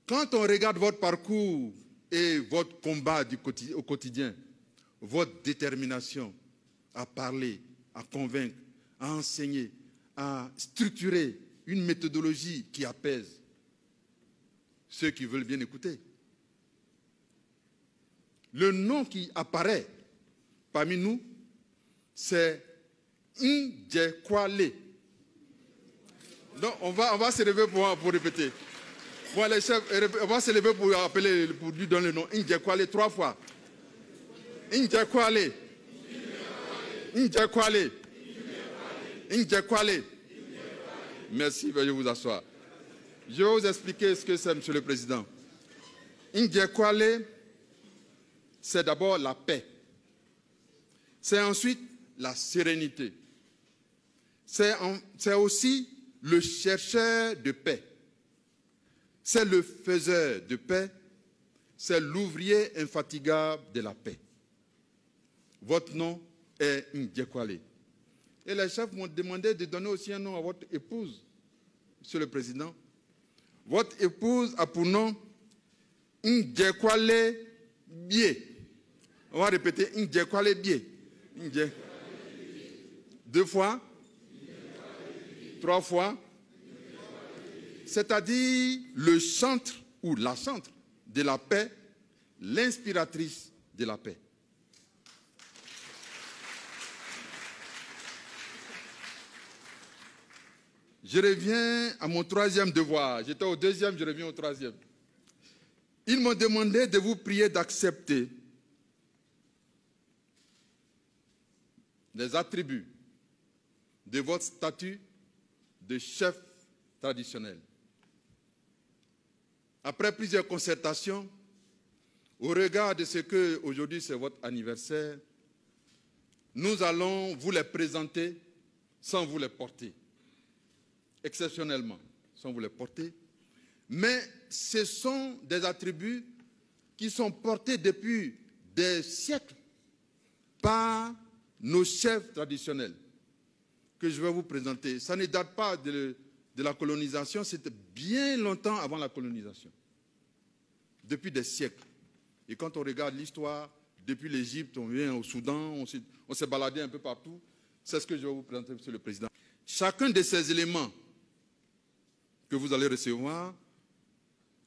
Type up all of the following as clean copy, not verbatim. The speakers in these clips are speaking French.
Quand on regarde votre parcours et votre combat au quotidien, votre détermination à parler, à convaincre, à enseigner, à structurer une méthodologie qui apaise ceux qui veulent bien écouter. Le nom qui apparaît parmi nous, c'est Ndjekwale. Donc, on va se lever pour répéter. Bon, les chefs, on va se lever pour appeler, pour lui donner le nom. Ndjekwale 3 fois. Ndjekwale. Ndjekwale. Ndjekwale. Merci, veuillez vous asseoir. Je vais vous expliquer ce que c'est, Monsieur le Président. Ndjekwale, c'est d'abord la paix. C'est ensuite la sérénité. C'est aussi le chercheur de paix. C'est le faiseur de paix. C'est l'ouvrier infatigable de la paix. Votre nom est Ndjekwale. Et les chefs m'ont demandé de donner aussi un nom à votre épouse, Monsieur le Président. Votre épouse a pour nom Ndjekwale Bie. On va répéter Ndjekwale Bie. 2 fois, 3 fois, c'est-à-dire le chantre ou la chantre de la paix, l'inspiratrice de la paix. Je reviens à mon 3e devoir. J'étais au 2e, je reviens au 3e. Ils m'ont demandé de vous prier d'accepter les attributs de votre statut de chef traditionnel. Après plusieurs concertations, au regard de ce que aujourd'hui c'est votre anniversaire, nous allons vous les présenter sans vous les porter. Exceptionnellement, sans vous les porter. Mais ce sont des attributs qui sont portés depuis des siècles par nos chefs traditionnels que je vais vous présenter. Ça ne date pas de la colonisation, c'était bien longtemps avant la colonisation. Depuis des siècles. Et quand on regarde l'histoire, depuis l'Égypte, on vient au Soudan, on s'est baladé un peu partout. C'est ce que je vais vous présenter, Monsieur le Président. Chacun de ces éléments que vous allez recevoir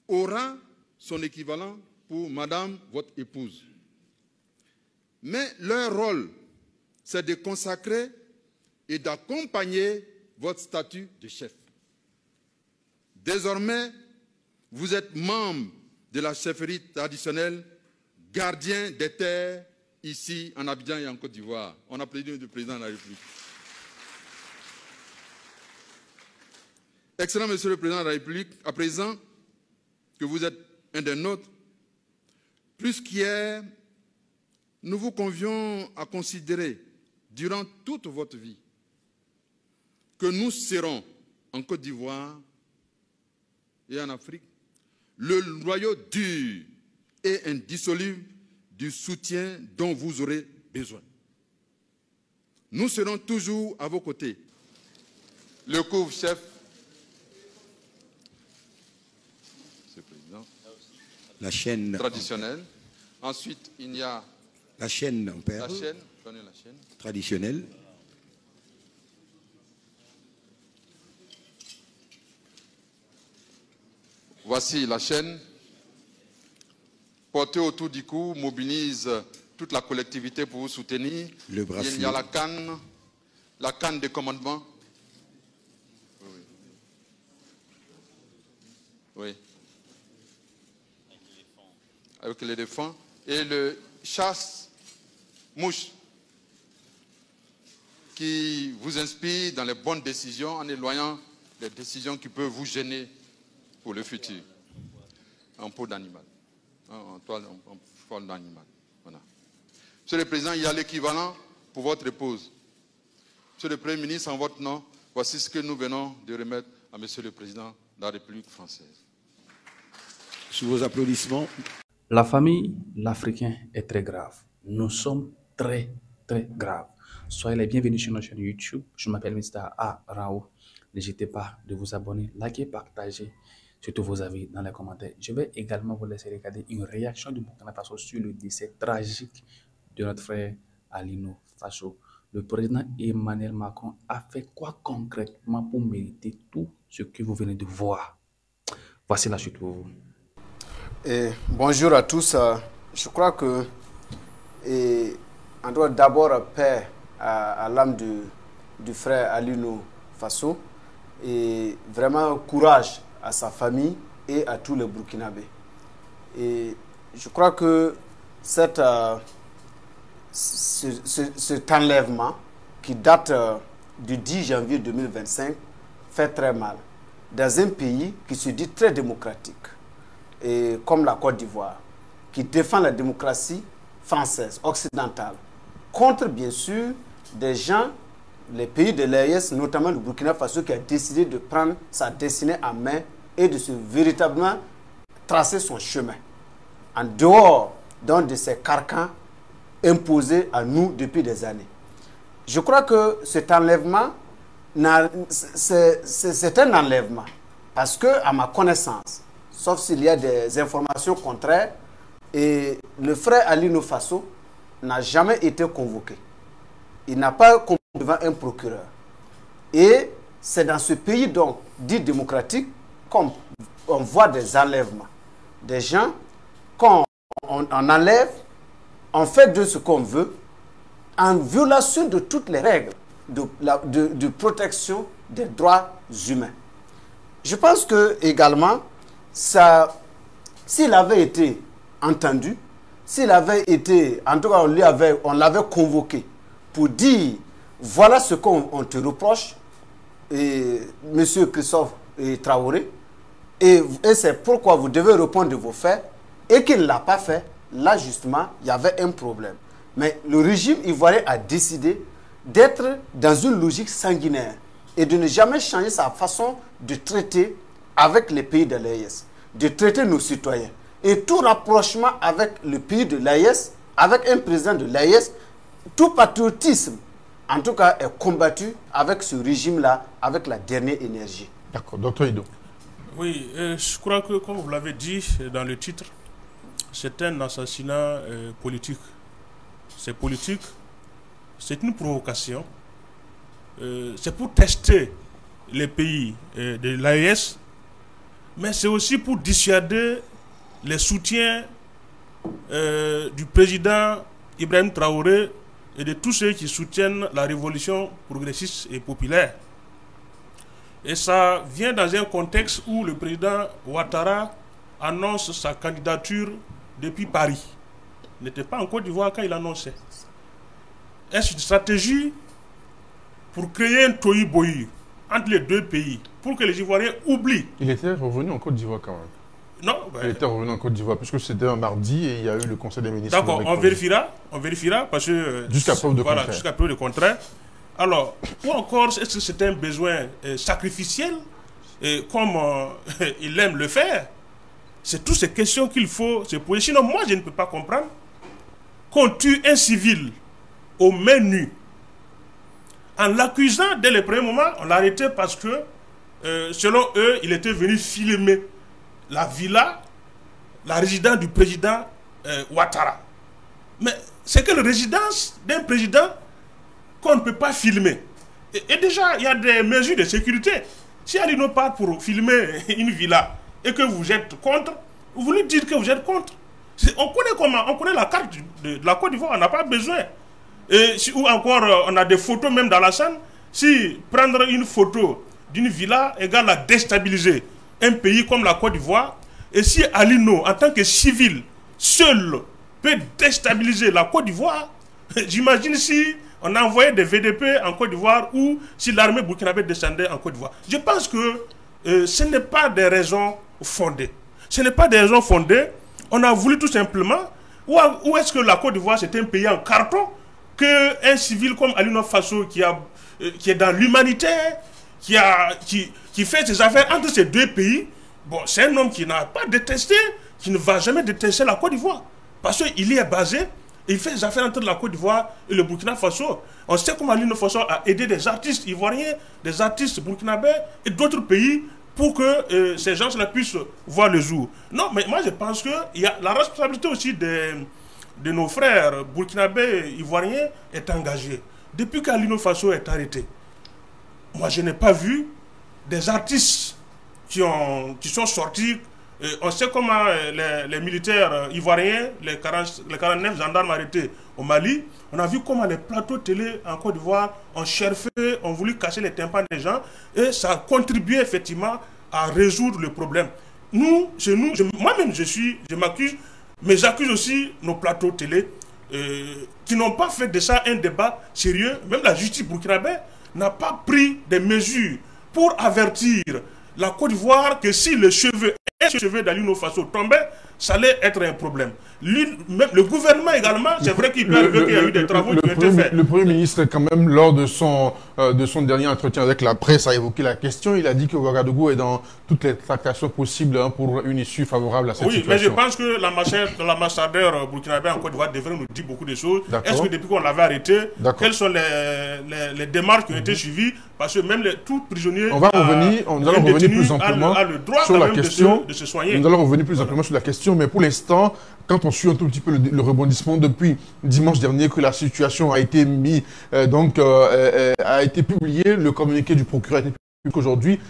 aura son équivalent pour Madame, votre épouse. Mais leur rôle, c'est de consacrer et d'accompagner votre statut de chef. Désormais, vous êtes membre de la chefferie traditionnelle, gardien des terres, ici en Abidjan et en Côte d'Ivoire. On applaudit le président de la République. Excellent Monsieur le Président de la République, à présent que vous êtes un des nôtres, plus qu'hier, nous vous convions à considérer durant toute votre vie que nous serons en Côte d'Ivoire et en Afrique le noyau dur et indissoluble du soutien dont vous aurez besoin. Nous serons toujours à vos côtés. Le couvre-chef, Monsieur le Président, la chaîne traditionnelle. Ensuite, il y a la chaîne en perles, prenez la chaîne traditionnelle. Voici la chaîne. Portée autour du cou, mobilise toute la collectivité pour vous soutenir. Le bracelet. Il y a la canne de commandement. Oui. Avec l'éléphant. Et le chasse-mouche qui vous inspire dans les bonnes décisions en éloignant les décisions qui peuvent vous gêner pour le futur. En peau d'animal. En toile d'animal. Voilà. Monsieur le Président, il y a l'équivalent pour votre épouse. Monsieur le Premier ministre, en votre nom, voici ce que nous venons de remettre à Monsieur le Président de la République française. Sous vos applaudissements. La famille, l'Africain est très grave. Nous sommes très, très graves. Soyez les bienvenus sur notre chaîne YouTube. Je m'appelle Mr. A. Rao. N'hésitez pas de vous abonner, liker, partager. surtout vos avis dans les commentaires. Je vais également vous laisser regarder une réaction du Burkina Faso sur le décès tragique de notre frère Alino Faso. Le président Emmanuel Macron a fait quoi concrètement pour mériter tout ce que vous venez de voir? Voici la suite pour vous. Bonjour à tous. Je crois que on doit d'abord paix à l'âme du frère Alino Faso et vraiment courage à sa famille et à tous les Burkinabés. Et je crois que cet enlèvement qui date du 10 janvier 2025 fait très mal dans un pays qui se dit très démocratique, et comme la Côte d'Ivoire, qui défend la démocratie française, occidentale, contre bien sûr des gens, les pays de l'AES, notamment le Burkina Faso, qui a décidé de prendre sa destinée en main et de se véritablement tracer son chemin, en dehors donc de ces carcans imposés à nous depuis des années. Je crois que cet enlèvement, c'est un enlèvement, parce que, à ma connaissance, sauf s'il y a des informations contraires, et le frère Alino Faso n'a jamais été convoqué. Il n'a pas convoqué devant un procureur. Et c'est dans ce pays donc dit démocratique qu'on voit des enlèvements. Des gens, quand on enlève, on fait de ce qu'on veut, en violation de toutes les règles de protection des droits humains. Je pense que également, s'il avait été entendu, s'il avait été, en tout cas on l'avait convoqué pour dire voilà ce qu'on te reproche, monsieur Christophe Traoré, et c'est pourquoi vous devez répondre de vos faits, et qu'il ne l'a pas fait, là justement il y avait un problème. Mais le régime ivoirien a décidé d'être dans une logique sanguinaire et de ne jamais changer sa façon de traiter avec les pays de l'AES, de traiter nos citoyens. Et tout rapprochement avec le pays de l'AES, avec un président de l'AES, tout patriotisme, en tout cas, est combattu avec ce régime-là, avec la dernière énergie. D'accord, docteur Ido. Oui, je crois que, comme vous l'avez dit dans le titre, c'est un assassinat politique. C'est politique, c'est une provocation. C'est pour tester les pays de l'AES, mais c'est aussi pour dissuader les soutiens du président Ibrahim Traoré et de tous ceux qui soutiennent la révolution progressiste et populaire. Et ça vient dans un contexte où le président Ouattara annonce sa candidature depuis Paris. Il n'était pas en Côte d'Ivoire quand il annonçait. Est-ce une stratégie pour créer un tohu-bohu entre les deux pays, pour que les Ivoiriens oublient? Il était revenu en Côte d'Ivoire quand même. Non, il était revenu en Côte d'Ivoire, puisque c'était un mardi et il y a eu le Conseil des ministres. D'accord, on vérifiera parce que... Jusqu'à preuve de contraire. Jusqu'à preuve de contraire. Alors, ou encore, est-ce que c'est un besoin sacrificiel, comme il aime le faire? C'est toutes ces questions qu'il faut se poser. Sinon, moi, je ne peux pas comprendre qu'on tue un civil aux mains nues. En l'accusant, dès le premier moment, on l'a arrêté parce que, selon eux, il était venu filmer la villa, la résidence du président Ouattara. Mais c'est que la résidence d'un président qu'on ne peut pas filmer. Et déjà, il y a des mesures de sécurité. Si Alino part pour filmer une villa et que vous êtes contre, vous voulez dire que vous êtes contre. On connaît comment? On connaît la carte de la Côte d'Ivoire, on n'a pas besoin. Ou encore, on a des photos même dans la scène. Si prendre une photo d'une villa égale à déstabiliser un pays comme la Côte d'Ivoire, et si Alino, en tant que civil, seul, peut déstabiliser la Côte d'Ivoire, j'imagine si on a envoyé des VDP en Côte d'Ivoire ou si l'armée burkinabé descendait en Côte d'Ivoire. Je pense que ce n'est pas des raisons fondées. Ce n'est pas des raisons fondées. On a voulu tout simplement... Où est-ce que la Côte d'Ivoire, c'est un pays en carton, qu'un civil comme Alino Faso, qui est dans l'humanitaire, qui fait ses affaires entre ces deux pays, bon, c'est un homme qui n'a pas détesté, qui ne va jamais détester la Côte d'Ivoire. Parce qu'il y est basé, et il fait ses affaires entre la Côte d'Ivoire et le Burkina Faso. On sait comment Alino Faso a aidé des artistes ivoiriens, des artistes burkinabés et d'autres pays pour que ces gens-là puissent voir le jour. Non, mais moi je pense qu'il y a la responsabilité aussi de nos frères burkinabés, ivoiriens est engagée. Depuis qu'Alino Faso est arrêté, moi je n'ai pas vu des artistes qui sont sortis. On sait comment les militaires ivoiriens, les 49 gendarmes arrêtés au Mali, on a vu comment les plateaux télé en Côte d'Ivoire ont cherché, ont voulu casser les tympans des gens, et ça a contribué effectivement à résoudre le problème. Nous, chez nous, moi-même je m'accuse, mais j'accuse aussi nos plateaux télé qui n'ont pas fait de ça un débat sérieux. Même la justice burkinabé n'a pas pris des mesures pour avertir la Côte d'Ivoire que si le cheveu d'Alino Faso tombait, ça allait être un problème. Même le gouvernement également, c'est vrai qu'il peut arriver qu'il y a eu des travaux qui ont été faits. Le Premier ministre, quand même, lors de son dernier entretien avec la presse, a évoqué la question. Il a dit que Ouagadougou est dans toutes les tractations possibles pour une issue favorable à cette situation. Oui, mais je pense que l'ambassadeur burkinabé en Côte d'Ivoire devrait nous dire beaucoup de choses. Est-ce que depuis qu'on l'avait arrêté, quelles sont les démarches qui ont été suivies? Parce que même tout prisonnier nous allons revenir plus amplement sur la question. De se soigner. Nous allons revenir plus amplement sur la question, mais pour l'instant, quand on suit un tout petit peu le rebondissement depuis dimanche dernier que la situation a été a été publié, le communiqué du procureur a été publié aujourd'hui,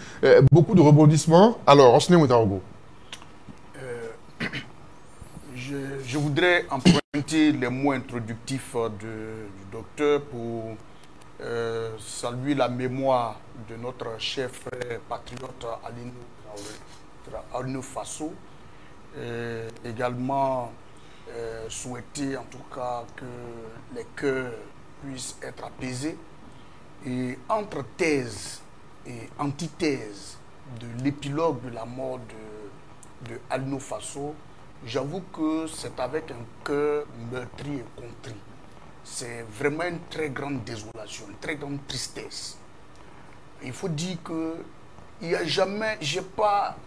beaucoup de rebondissements. Alors, Osné Ouedraogo. Je voudrais emprunter les mots introductifs du docteur pour saluer la mémoire de notre cher frère patriote Alino Faso. Également souhaiter en tout cas que les cœurs puissent être apaisés. Et entre thèse et antithèse de l'épilogue de la mort de Alino Faso, j'avoue que c'est avec un cœur meurtri et contrit. C'est vraiment une très grande désolation, une très grande tristesse. Il faut dire que il n'y a jamais, j'ai pas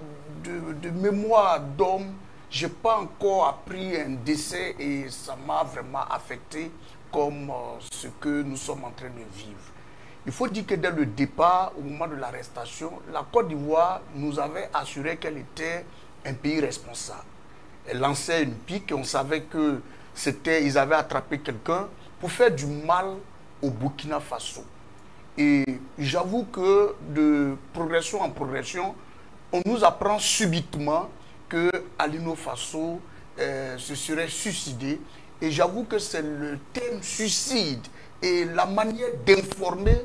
de mémoire d'homme, j'ai pas encore appris un décès et ça m'a vraiment affecté comme ce que nous sommes en train de vivre. Il faut dire que dès le départ, au moment de l'arrestation, la Côte d'Ivoire nous avait assuré qu'elle était un pays responsable. Elle lançait une pique et on savait que ils avaient attrapé quelqu'un pour faire du mal au Burkina Faso. Et j'avoue que de progression en progression, on nous apprend subitement que Alino Faso se serait suicidé. Et j'avoue que c'est le thème suicide et la manière d'informer,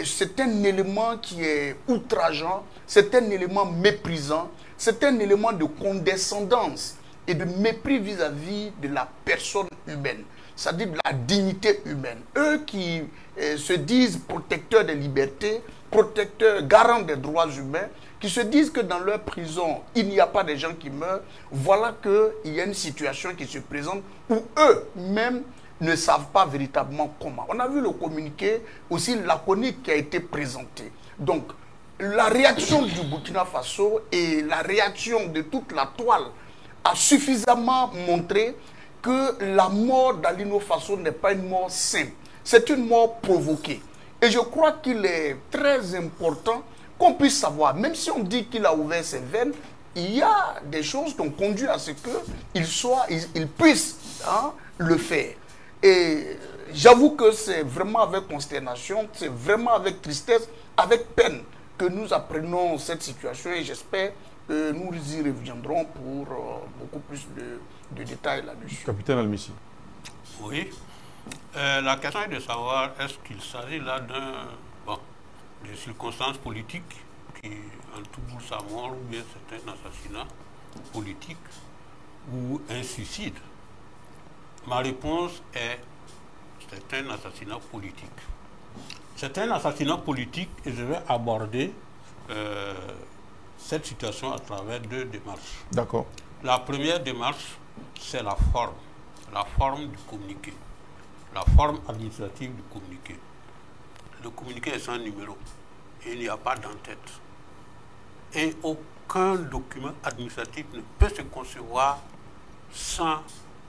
c'est un élément qui est outrageant, c'est un élément méprisant, c'est un élément de condescendance et de mépris vis-à-vis de la personne humaine, c'est-à-dire de la dignité humaine. Eux qui se disent protecteurs des libertés, protecteurs, garants des droits humains, qui se disent que dans leur prison, il n'y a pas de gens qui meurent, voilà qu'il y a une situation qui se présente où eux-mêmes ne savent pas véritablement comment. On a vu le communiqué aussi laconique qui a été présenté. Donc, la réaction du Burkina Faso et la réaction de toute la toile a suffisamment montré que la mort d'Alino Faso n'est pas une mort simple. C'est une mort provoquée. Et je crois qu'il est très important qu'on puisse savoir, même si on dit qu'il a ouvert ses veines, il y a des choses qui ont conduit à ce qu'il puisse le faire. Et j'avoue que c'est vraiment avec consternation, c'est vraiment avec tristesse, avec peine que nous apprenons cette situation et j'espère que nous y reviendrons pour beaucoup plus de détails là-dessus. Capitaine Almissi. Oui. La question est de savoir est-ce qu'il s'agit là de circonstances politiques qui entourent sa mort ou bien c'est un assassinat politique ou un suicide. Ma réponse est c'est un assassinat politique. C'est un assassinat politique et je vais aborder cette situation à travers deux démarches. D'accord. La première démarche, c'est la forme du communiqué, la forme administrative du communiqué. Le communiqué est sans numéro et il n'y a pas d'entête. Et aucun document administratif ne peut se concevoir sans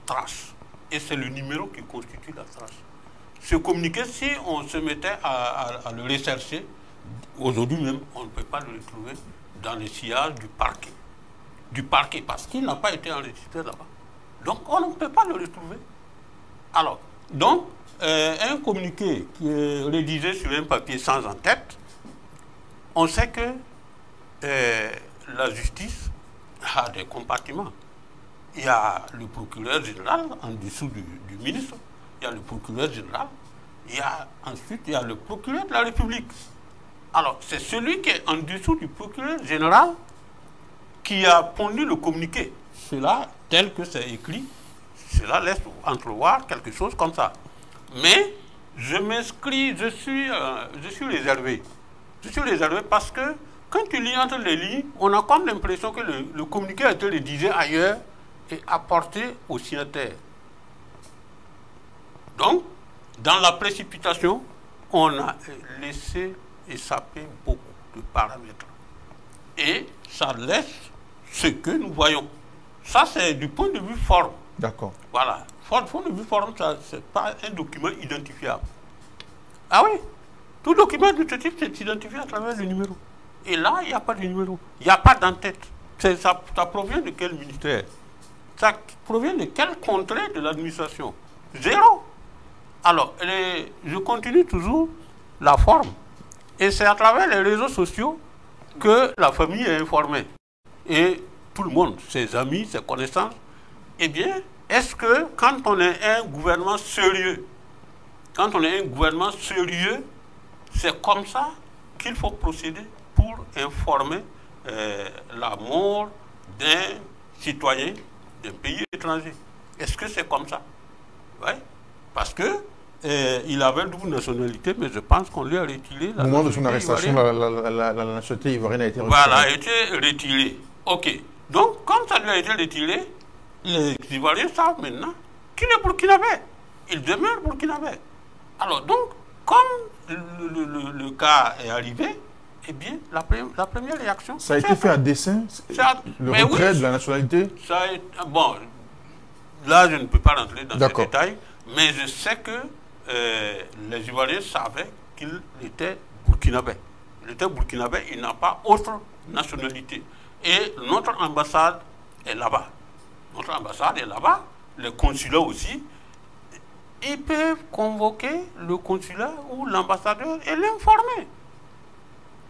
trace. Et c'est le numéro qui constitue la trace. Ce communiqué, si on se mettait à le rechercher, aujourd'hui même, on ne peut pas le retrouver dans le sillage du parquet. Du parquet, parce qu'il n'a pas été enregistré là-bas. Donc, on ne peut pas le retrouver. Alors, donc, un communiqué qui est rédigé sur un papier sans en-tête, on sait que la justice a des compartiments. Il y a le procureur général en dessous du ministre, il y a le procureur général, ensuite il y a le procureur de la République. Alors, c'est celui qui est en dessous du procureur général qui a pondu le communiqué. Cela, tel que c'est écrit, cela laisse entrevoir quelque chose comme ça. Mais je m'inscris, je suis réservé. Je suis réservé parce que quand tu lis entre les lignes, on a comme l'impression que le communiqué a été rédigé ailleurs et apporté au signataire. Donc, dans la précipitation, on a laissé échapper beaucoup de paramètres. Et ça laisse ce que nous voyons. Ça, c'est du point de vue forme. D'accord. Voilà. Du point de vue forme, ce n'est pas un document identifiable. Ah oui, tout document de ce type, c'est identifié à travers le numéro. Et là, il n'y a pas de numéro. Il n'y a pas d'en-tête. Ça provient de quel ministère? Ça provient de quel contrée de l'administration? Zéro. Alors, je continue toujours la forme. Et c'est à travers les réseaux sociaux que la famille est informée. Et tout le monde, ses amis, ses connaissances. Eh bien, est-ce que quand on est un gouvernement sérieux, c'est comme ça qu'il faut procéder pour informer la mort d'un citoyen d'un pays étranger? Est-ce que c'est comme ça? Oui. Parce que il avait double nationalité, mais je pense qu'on lui a retiré la Au moment de son arrestation, la nationalité ivoirienne a été retirée. Voilà, a été retirée. Ok. Donc, comme ça lui a été retiré, les Ivoiriens savent maintenant qu'il est burkinabé. Il demeure burkinabé. Alors, donc, comme le cas est arrivé, eh bien, la première réaction... Ça a été fait à dessein, le retrait de la nationalité? Bon, là, je ne peux pas rentrer dans ces détails, mais je sais que les Ivoiriens savaient qu'il était burkinabé. Il était burkinabé, il n'a pas autre nationalité. Et notre ambassade est là-bas. Notre ambassade est là-bas, le consulat aussi. Ils peuvent convoquer le consulat ou l'ambassadeur et l'informer.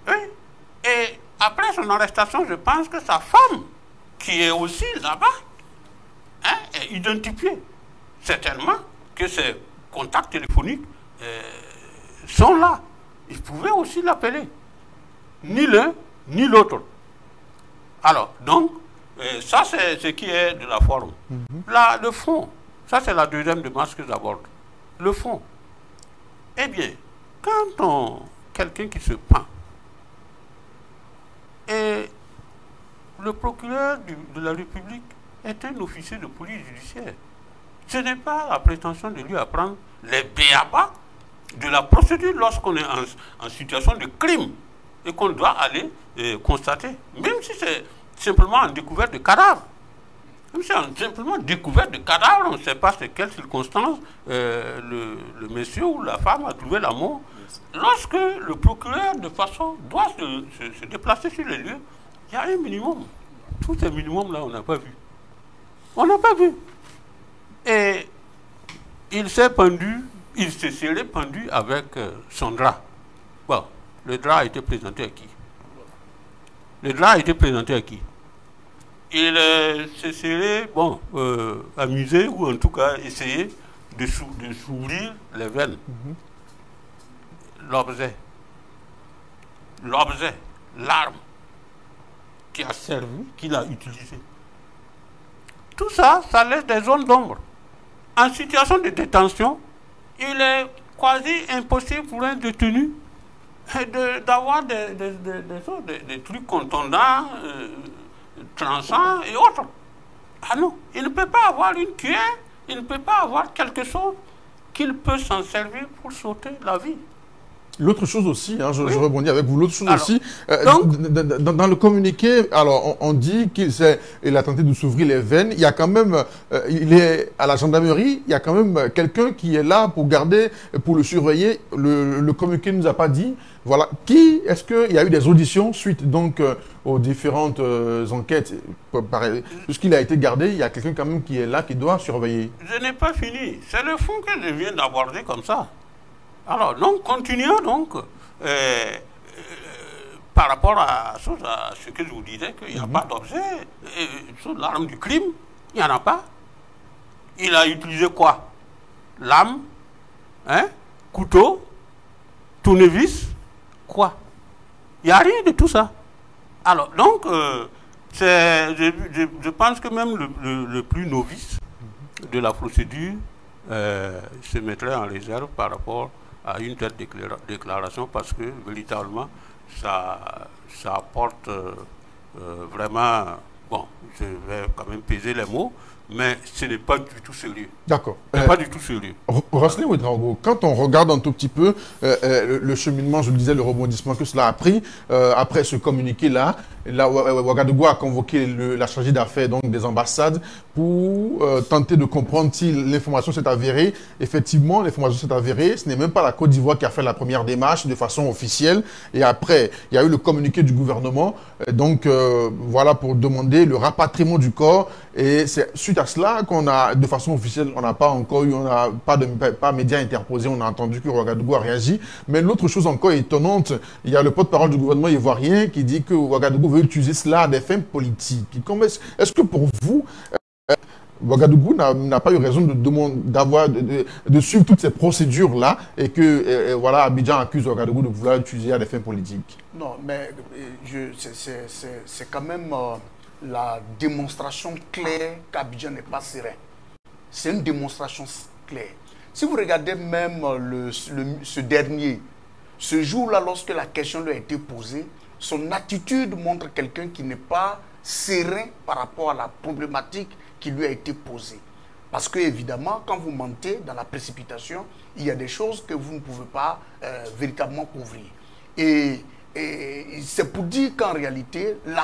Oui. Et après son arrestation, je pense que sa femme, qui est aussi là-bas, est identifiée. Certainement que ses contacts téléphoniques sont là. Ils pouvaient aussi l'appeler. Ni l'un, ni l'autre. Alors, donc, ça c'est ce qui est de la forme. Là, le fond, ça c'est la deuxième démarche que j'aborde. Le fond. Eh bien, quand quelqu'un qui se pend, et le procureur de la République est un officier de police judiciaire, ce n'est pas la prétention de lui apprendre les béabas de la procédure lorsqu'on est en situation de crime et qu'on doit aller constater, même si c'est simplement en découverte de cadavres. Même si c'est simplement découverte de cadavres, on ne sait pas c'est quelles circonstances le monsieur ou la femme a trouvé la mort. Lorsque le procureur, de façon, doit se déplacer sur les lieux, il y a un minimum. Tous ces minimums-là, on n'a pas vu. On n'a pas vu. Et il s'est pendu, il s'est serré pendu avec son drap. Bon, le drap a été présenté à qui? Le drap a été présenté à qui? Il s'est serré, bon, amusé, ou en tout cas essayé de s'ouvrir les veines. L'objet, l'arme qui a servi, qu'il a utilisé. Tout ça, ça laisse des zones d'ombre. En situation de détention, il est quasi impossible pour un détenu d'avoir des trucs contondants, tranchants et autres. Ah non, il ne peut pas avoir une cuillère, il ne peut pas avoir quelque chose qu'il peut s'en servir pour sauter la vie. L'autre chose aussi, hein, je rebondis avec vous, l'autre chose Alors, aussi, donc, dans le communiqué, alors on dit qu'il a tenté de s'ouvrir les veines, il y a quand même, il est à la gendarmerie, il y a quand même quelqu'un qui est là pour garder, pour le surveiller, le communiqué ne nous a pas dit, voilà, est-ce qu'il y a eu des auditions suite donc aux différentes enquêtes, puisqu'il a été gardé, il y a quelqu'un quand même qui est là, qui doit surveiller. Je n'ai pas fini, c'est le fond que je viens d'aborder comme ça. Alors, donc, continuons donc, par rapport à ce que je vous disais, qu'il n'y a pas d'objet, sur l'arme du crime, il n'y en a pas. Il a utilisé quoi? Lame, hein, couteau, tournevis, quoi? Il n'y a rien de tout ça. Alors, donc, je pense que même le plus novice de la procédure se mettrait en réserve par rapport à une telle déclaration, parce que véritablement ça apporte vraiment, bon, je vais quand même peser les mots, mais ce n'est pas du tout sérieux. D'accord. Pas du tout sérieux. Roselyne Ouedraogo, quand on regarde un tout petit peu le cheminement, je le disais, le rebondissement que cela a pris, après ce communiqué-là, Ouagadougou a convoqué la chargée d'affaires des ambassades pour tenter de comprendre si l'information s'est avérée. Effectivement, l'information s'est avérée. Ce n'est même pas la Côte d'Ivoire qui a fait la première démarche de façon officielle. Et après, il y a eu le communiqué du gouvernement, voilà, pour demander le rapatriement du corps. Et c'est suite à cela qu'on a, de façon officielle, on n'a pas encore eu, on n'a pas de médias interposés, on a entendu que Ouagadougou a réagi. Mais l'autre chose encore étonnante, il y a le porte-parole du gouvernement ivoirien qui dit que Ouagadougou veut utiliser cela à des fins politiques. Est-ce que pour vous, Ouagadougou n'a pas eu raison de suivre toutes ces procédures-là et que voilà, Abidjan accuse Ouagadougou de vouloir utiliser à des fins politiques? Non, mais c'est quand même la démonstration claire qu'Abidjan n'est pas serein. C'est une démonstration claire. Si vous regardez même ce dernier, ce jour-là, lorsque la question lui a été posée, son attitude montre quelqu'un qui n'est pas serein par rapport à la problématique qui lui a été posée. Parce que, évidemment, quand vous mentez dans la précipitation, il y a des choses que vous ne pouvez pas véritablement couvrir. Et c'est pour dire qu'en réalité, dans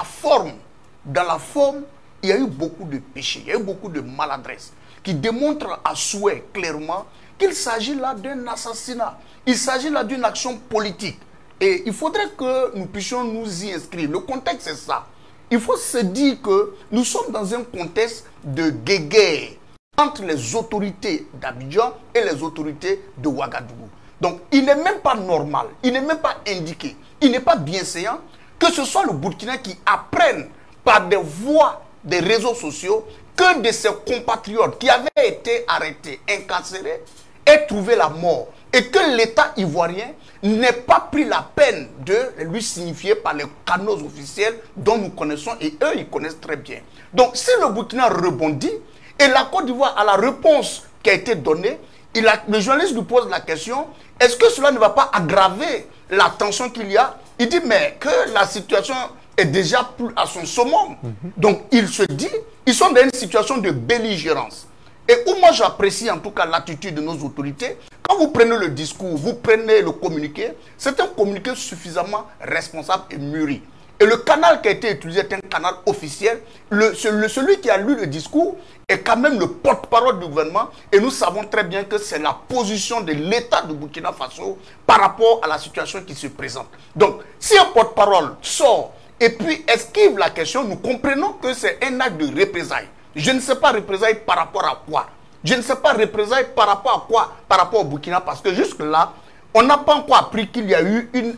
la forme, il y a eu beaucoup de péchés, il y a eu beaucoup de maladresse qui démontrent à souhait clairement qu'il s'agit là d'un assassinat. Il s'agit là d'une action politique. Et il faudrait que nous puissions nous y inscrire. Le contexte, c'est ça. Il faut se dire que nous sommes dans un contexte de guéguerre entre les autorités d'Abidjan et les autorités de Ouagadougou. Donc, il n'est même pas normal, il n'est même pas indiqué, il n'est pas bienséant que ce soit le Burkina qui apprenne par des voies des réseaux sociaux que de ses compatriotes qui avaient été arrêtés, incarcérés, aient trouvé la mort. Et que l'État ivoirien n'ait pas pris la peine de lui signifier par les canaux officiels dont nous connaissons, et eux, ils connaissent très bien. Donc, si le Burkina rebondit, et la Côte d'Ivoire a la réponse qui a été donnée, le journaliste lui pose la question, est-ce que cela ne va pas aggraver la tension qu'il y a? Il dit, mais que la situation est déjà plus à son summum. Donc, il se dit, ils sont dans une situation de belligérance. Et où moi j'apprécie en tout cas l'attitude de nos autorités, quand vous prenez le discours, vous prenez le communiqué, c'est un communiqué suffisamment responsable et mûri. Et le canal qui a été utilisé est un canal officiel. Celui qui a lu le discours est quand même le porte-parole du gouvernement. Et nous savons très bien que c'est la position de l'État de Burkina Faso par rapport à la situation qui se présente. Donc, si un porte-parole sort et puis esquive la question, nous comprenons que c'est un acte de représailles. Je ne sais pas représailles par rapport à quoi. Je ne sais pas représailles par rapport à quoi, par rapport au Burkina, parce que jusque-là, on n'a pas encore appris qu'il y a eu une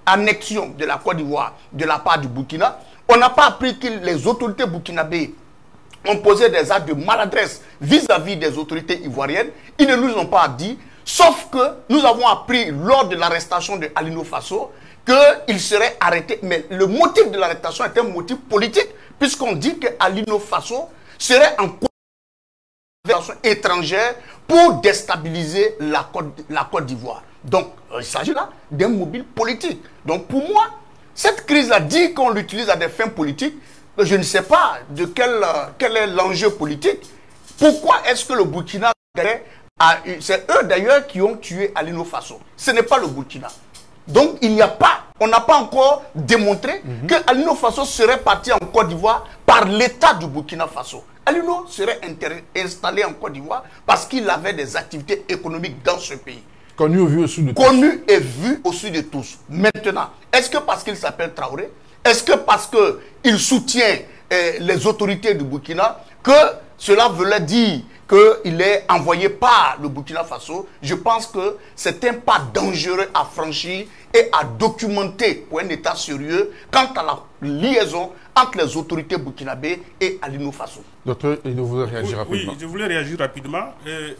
annexion de la Côte d'Ivoire de la part du Burkina. On n'a pas appris que les autorités burkinabées ont posé des actes de maladresse vis-à-vis des autorités ivoiriennes. Ils ne nous ont pas dit, sauf que nous avons appris lors de l'arrestation de Alino Faso qu'il serait arrêté. Mais le motif de l'arrestation est un motif politique, puisqu'on dit que Alino Faso serait en coopération étrangère pour déstabiliser la Côte d'Ivoire. Donc, il s'agit là d'un mobile politique. Donc, pour moi, cette crise-là dit qu'on l'utilise à des fins politiques. Je ne sais pas de quel est l'enjeu politique. Pourquoi est-ce que le Burkina, c'est eux d'ailleurs qui ont tué Alino Faso. Ce n'est pas le Burkina. Donc on n'a pas encore démontré que Alino Faso serait parti en Côte d'Ivoire par l'État du Burkina Faso. Alino serait installé en Côte d'Ivoire parce qu'il avait des activités économiques dans ce pays. Connu au vu au sud de tous. Connu et vu au sud de tous. Maintenant, est-ce que parce qu'il s'appelle Traoré, est-ce que parce qu'il soutient les autorités du Burkina, que cela voulait dire qu'il est envoyé par le Burkina Faso? Je pense que c'est un pas dangereux à franchir et à documenter pour un État sérieux quant à la liaison entre les autorités burkinabées et Alino Faso. Docteur, il voulait réagir rapidement. Oui, je voulais réagir rapidement.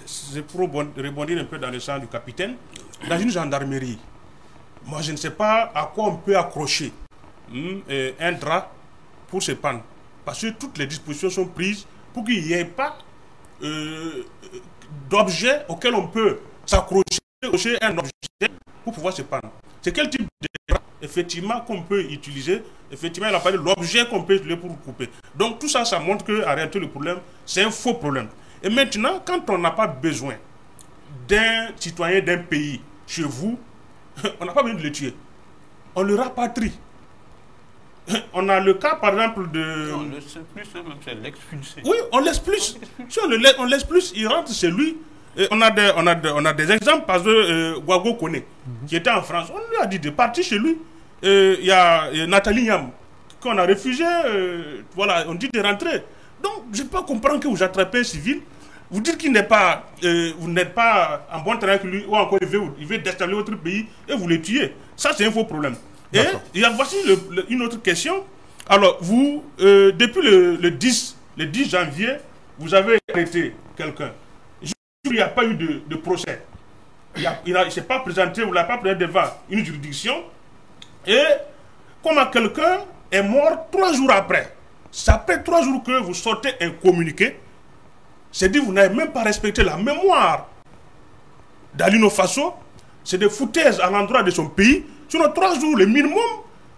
C'est pour rebondir un peu dans le sens du capitaine. Dans une gendarmerie, moi je ne sais pas à quoi on peut accrocher un drap pour se pendre. Parce que toutes les dispositions sont prises pour qu'il n'y ait pas d'objet auquel on peut s'accrocher un objet pour pouvoir se pendre. C'est quel type de drap, effectivement, qu'on peut utiliser? Effectivement, il a parlé de l'objet qu'on peut utiliser pour couper. Donc tout ça, ça montre qu'en réalité, le problème, c'est un faux problème. Et maintenant, quand on n'a pas besoin d'un citoyen d'un pays chez vous, on n'a pas besoin de le tuer. On le rapatrie. On a le cas, par exemple, de... Non, le plus, c'est l'expulser. Oui, on laisse plus. Si on laisse plus, il rentre chez lui. Et on a des exemples, parce que Ouago Kone, qui était en France, on lui a dit de partir chez lui. Il y a Nathalie Yam, qu'on a refusé, voilà, on dit de rentrer. Donc, je ne peux pas comprendre que vous attrapez un civil, vous dites qu'il n'est pas, vous n'êtes pas en bon terrain avec lui, ou encore il veut déstabiliser votre pays, et vous le tuez. Ça, c'est un faux problème. Et voici une autre question. Alors, vous, depuis le 10 janvier, vous avez arrêté quelqu'un. Il n'y a pas eu de procès. Il ne s'est pas présenté, vous ne l'avez pas présenté devant une juridiction. Et comment quelqu'un est mort 3 jours après. C'est après 3 jours que vous sortez un communiqué. C'est dit que vous n'avez même pas respecté la mémoire d'Alino Faso. C'est des foutaises à l'endroit de son pays. Sur 3 jours, le minimum,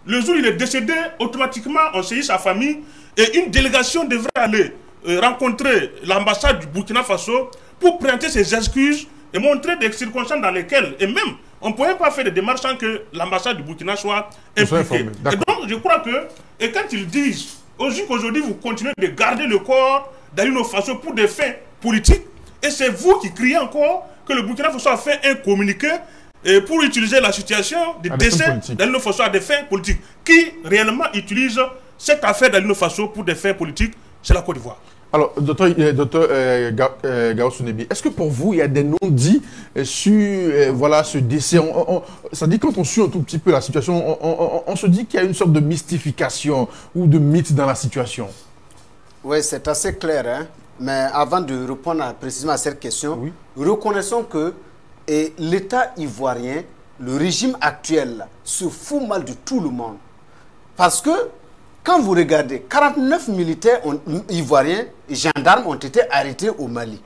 le jour où il est décédé, automatiquement, on saisit sa famille et une délégation devrait aller rencontrer l'ambassade du Burkina Faso pour présenter ses excuses et montrer des circonstances dans lesquelles, et même, on ne pouvait pas faire des démarches sans que l'ambassade du Burkina soit impliquée. Et donc, je crois que, et quand ils disent, aujourd'hui, vous continuez de garder le corps d'Alino Faso pour des fins politiques, et c'est vous qui criez encore que le Burkina Faso a fait un communiqué et pour utiliser la situation du décès d'Alino Faso à des fins politiques. Qui réellement utilise cette affaire d'Alino Faso pour des fins politiques? C'est la Côte d'Ivoire. Alors, docteur Gao Sounebi, est-ce que pour vous, il y a des non-dits sur voilà, ce décès? Ça dit quand on suit un tout petit peu la situation, on se dit qu'il y a une sorte de mystification ou de mythe dans la situation. Oui, c'est assez clair. Hein? Mais avant de répondre précisément à cette question, reconnaissons que l'État ivoirien, le régime actuel, se fout mal de tout le monde. Parce que quand vous regardez, 49 militaires ivoiriens et gendarmes ont été arrêtés au Mali.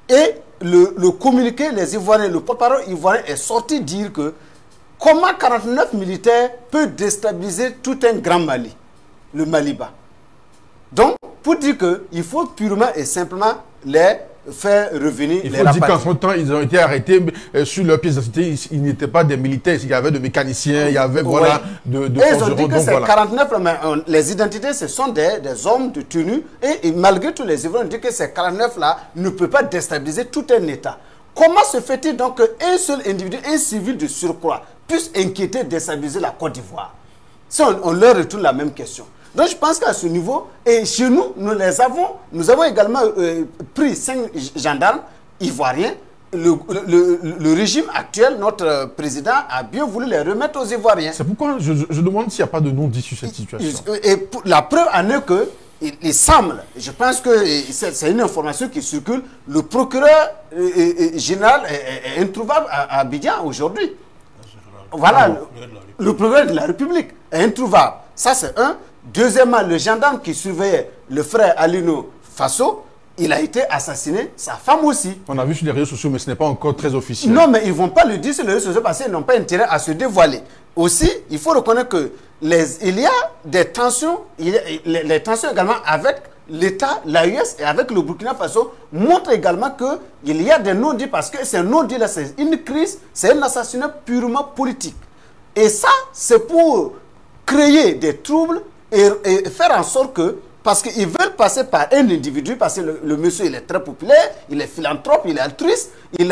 Et le communiqué, les Ivoiriens, le porte-parole ivoirien est sorti dire que comment 49 militaires peuvent déstabiliser tout un grand Mali, le Maliba. Donc, pour dire qu'il faut purement et simplement les faire revenir. Il faut dire qu'entre-temps, ils ont été arrêtés sur leur pièce d'identité. Ils n'étaient pas des militaires, il y avait des mécaniciens, il y avait voilà, de ils ont dit que c'est 49, mais les identités, ce sont des hommes de tenue. Et malgré tout, les Ivoiriens ont dit que ces 49-là ne peuvent pas déstabiliser tout un État. Comment se fait-il donc qu'un seul individu, un civil de surcroît, puisse inquiéter, déstabiliser la Côte d'Ivoire? Si on leur retourne la même question. Donc je pense qu'à ce niveau, et chez nous, nous avons également pris 5 gendarmes ivoiriens. Le régime actuel, notre président a bien voulu les remettre aux Ivoiriens. C'est pourquoi je demande s'il n'y a pas de non-dit sur cette situation. Et la preuve en est que, il semble, je pense que c'est une information qui circule, le procureur général est introuvable à Abidjan aujourd'hui. Voilà, le procureur de la République est introuvable. Ça c'est un. Deuxièmement, le gendarme qui surveillait le frère Alino Faso, il a été assassiné, sa femme aussi. On a vu sur les réseaux sociaux, mais ce n'est pas encore très officiel. Non, mais ils ne vont pas le dire sur les réseaux sociaux parce qu'ils n'ont pas intérêt à se dévoiler. Aussi, il faut reconnaître que il y a des tensions, les tensions également avec l'État, l'AES et avec le Burkina Faso montrent également qu'il y a des non-dits parce que ces non-dits-là, c'est une crise, c'est un assassinat purement politique. Et ça, c'est pour créer des troubles et faire en sorte que, parce qu'ils veulent passer par un individu, parce que le monsieur, il est très populaire, il est philanthrope, il est altruiste, il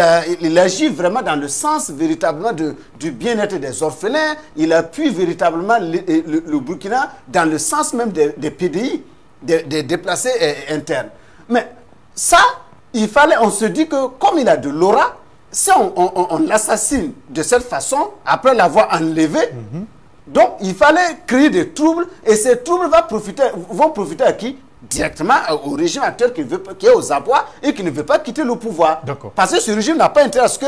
agit vraiment dans le sens véritablement du bien-être des orphelins, il appuie véritablement le Burkina dans le sens même des PDI, des déplacés internes. Mais ça, on se dit que comme il a de l'aura, si on l'assassine de cette façon, après l'avoir enlevé, donc il fallait créer des troubles, et ces troubles vont profiter à qui? Directement au régime actuel qui est aux abois et qui ne veut pas quitter le pouvoir. Parce que ce régime n'a pas intérêt à ce que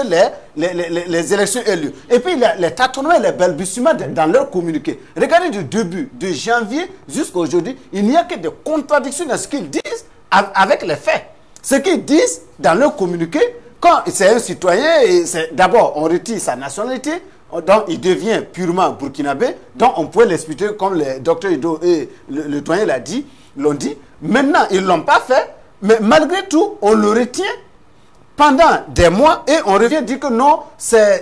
les élections aient lieu. Et puis les tâtonnements et les balbutiements dans leur communiqué. Regardez du début, de janvier jusqu'à aujourd'hui, il n'y a que des contradictions dans ce qu'ils disent avec les faits. Ce qu'ils disent dans leur communiqué, quand c'est un citoyen, d'abord on retire sa nationalité, donc il devient purement burkinabé, donc on peut l'expliquer comme le docteur Ido et le doyen l'ont dit. Maintenant, ils ne l'ont pas fait, mais malgré tout, on le retient pendant des mois et on revient dire que non,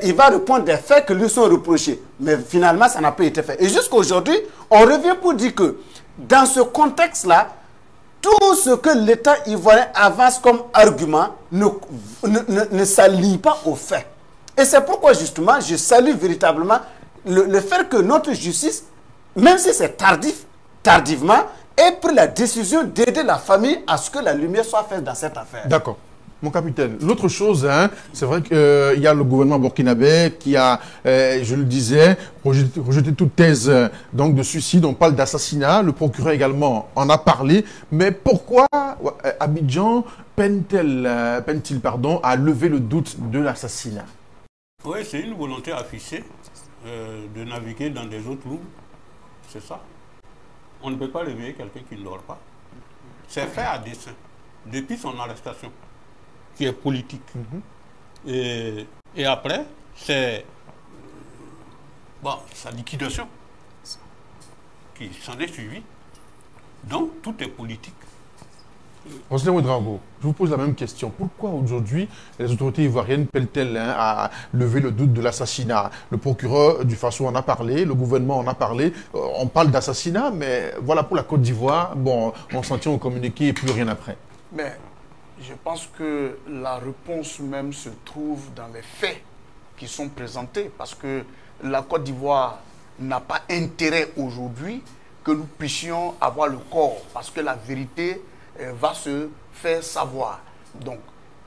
il va répondre des faits qui lui sont reprochés. Mais finalement, ça n'a pas été fait. Et jusqu'à aujourd'hui, on revient pour dire que dans ce contexte-là, tout ce que l'État ivoirien avance comme argument ne s'aligne pas aux faits. Et c'est pourquoi justement, je salue véritablement le fait que notre justice, même si c'est tardivement, ait pris la décision d'aider la famille à ce que la lumière soit faite dans cette affaire. D'accord. Mon capitaine, l'autre chose, c'est vrai qu'il y a le gouvernement burkinabé qui a, je le disais, rejeté toute thèse donc de suicide. On parle d'assassinat. Le procureur également en a parlé. Mais pourquoi Abidjan peine-t-il à lever le doute de l'assassinat? Oui, c'est une volonté affichée de naviguer dans des eaux troubles. C'est ça. On ne peut pas réveiller quelqu'un qui ne dort pas. C'est fait à dessein, depuis son arrestation, qui est politique. Et après, c'est sa liquidation qui s'en est suivie. Donc, tout est politique. Roselyn Ouedraogo, je vous pose la même question. Pourquoi aujourd'hui les autorités ivoiriennes peinent-elles à lever le doute de l'assassinat? Le procureur du Faso en a parlé, le gouvernement en a parlé. On parle d'assassinat, mais voilà, pour la Côte d'Ivoire, bon, on s'en tient au communiqué et plus rien après. Mais je pense que la réponse même se trouve dans les faits qui sont présentés. Parce que la Côte d'Ivoire n'a pas intérêt aujourd'hui que nous puissions avoir le corps. Parce que la vérité va se faire savoir. Donc,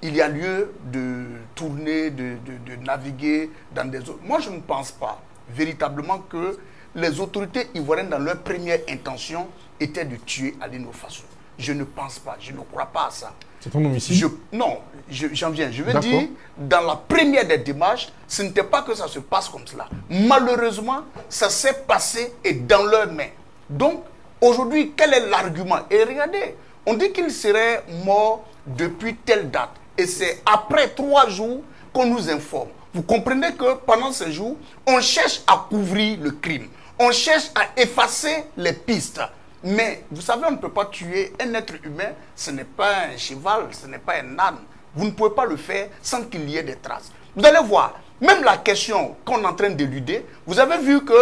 il y a lieu de tourner, de naviguer dans des eaux. Moi, je ne pense pas véritablement que les autorités ivoiriennes, dans leur première intention, étaient de tuer Alino Faso. Je ne pense pas, je ne crois pas à ça. C'est un homicide? Non, j'en viens. Je veux dire, dans la première des démarches, ce n'était pas que ça se passe comme cela. Malheureusement, ça s'est passé et dans leurs mains. Donc, aujourd'hui, quel est l'argument? Et regardez, on dit qu'il serait mort depuis telle date. Et c'est après 3 jours qu'on nous informe. Vous comprenez que pendant ces jours, on cherche à couvrir le crime. On cherche à effacer les pistes. Mais vous savez, on ne peut pas tuer un être humain. Ce n'est pas un cheval, ce n'est pas un âne. Vous ne pouvez pas le faire sans qu'il y ait des traces. Vous allez voir, même la question qu'on est en train d'éluder, vous avez vu que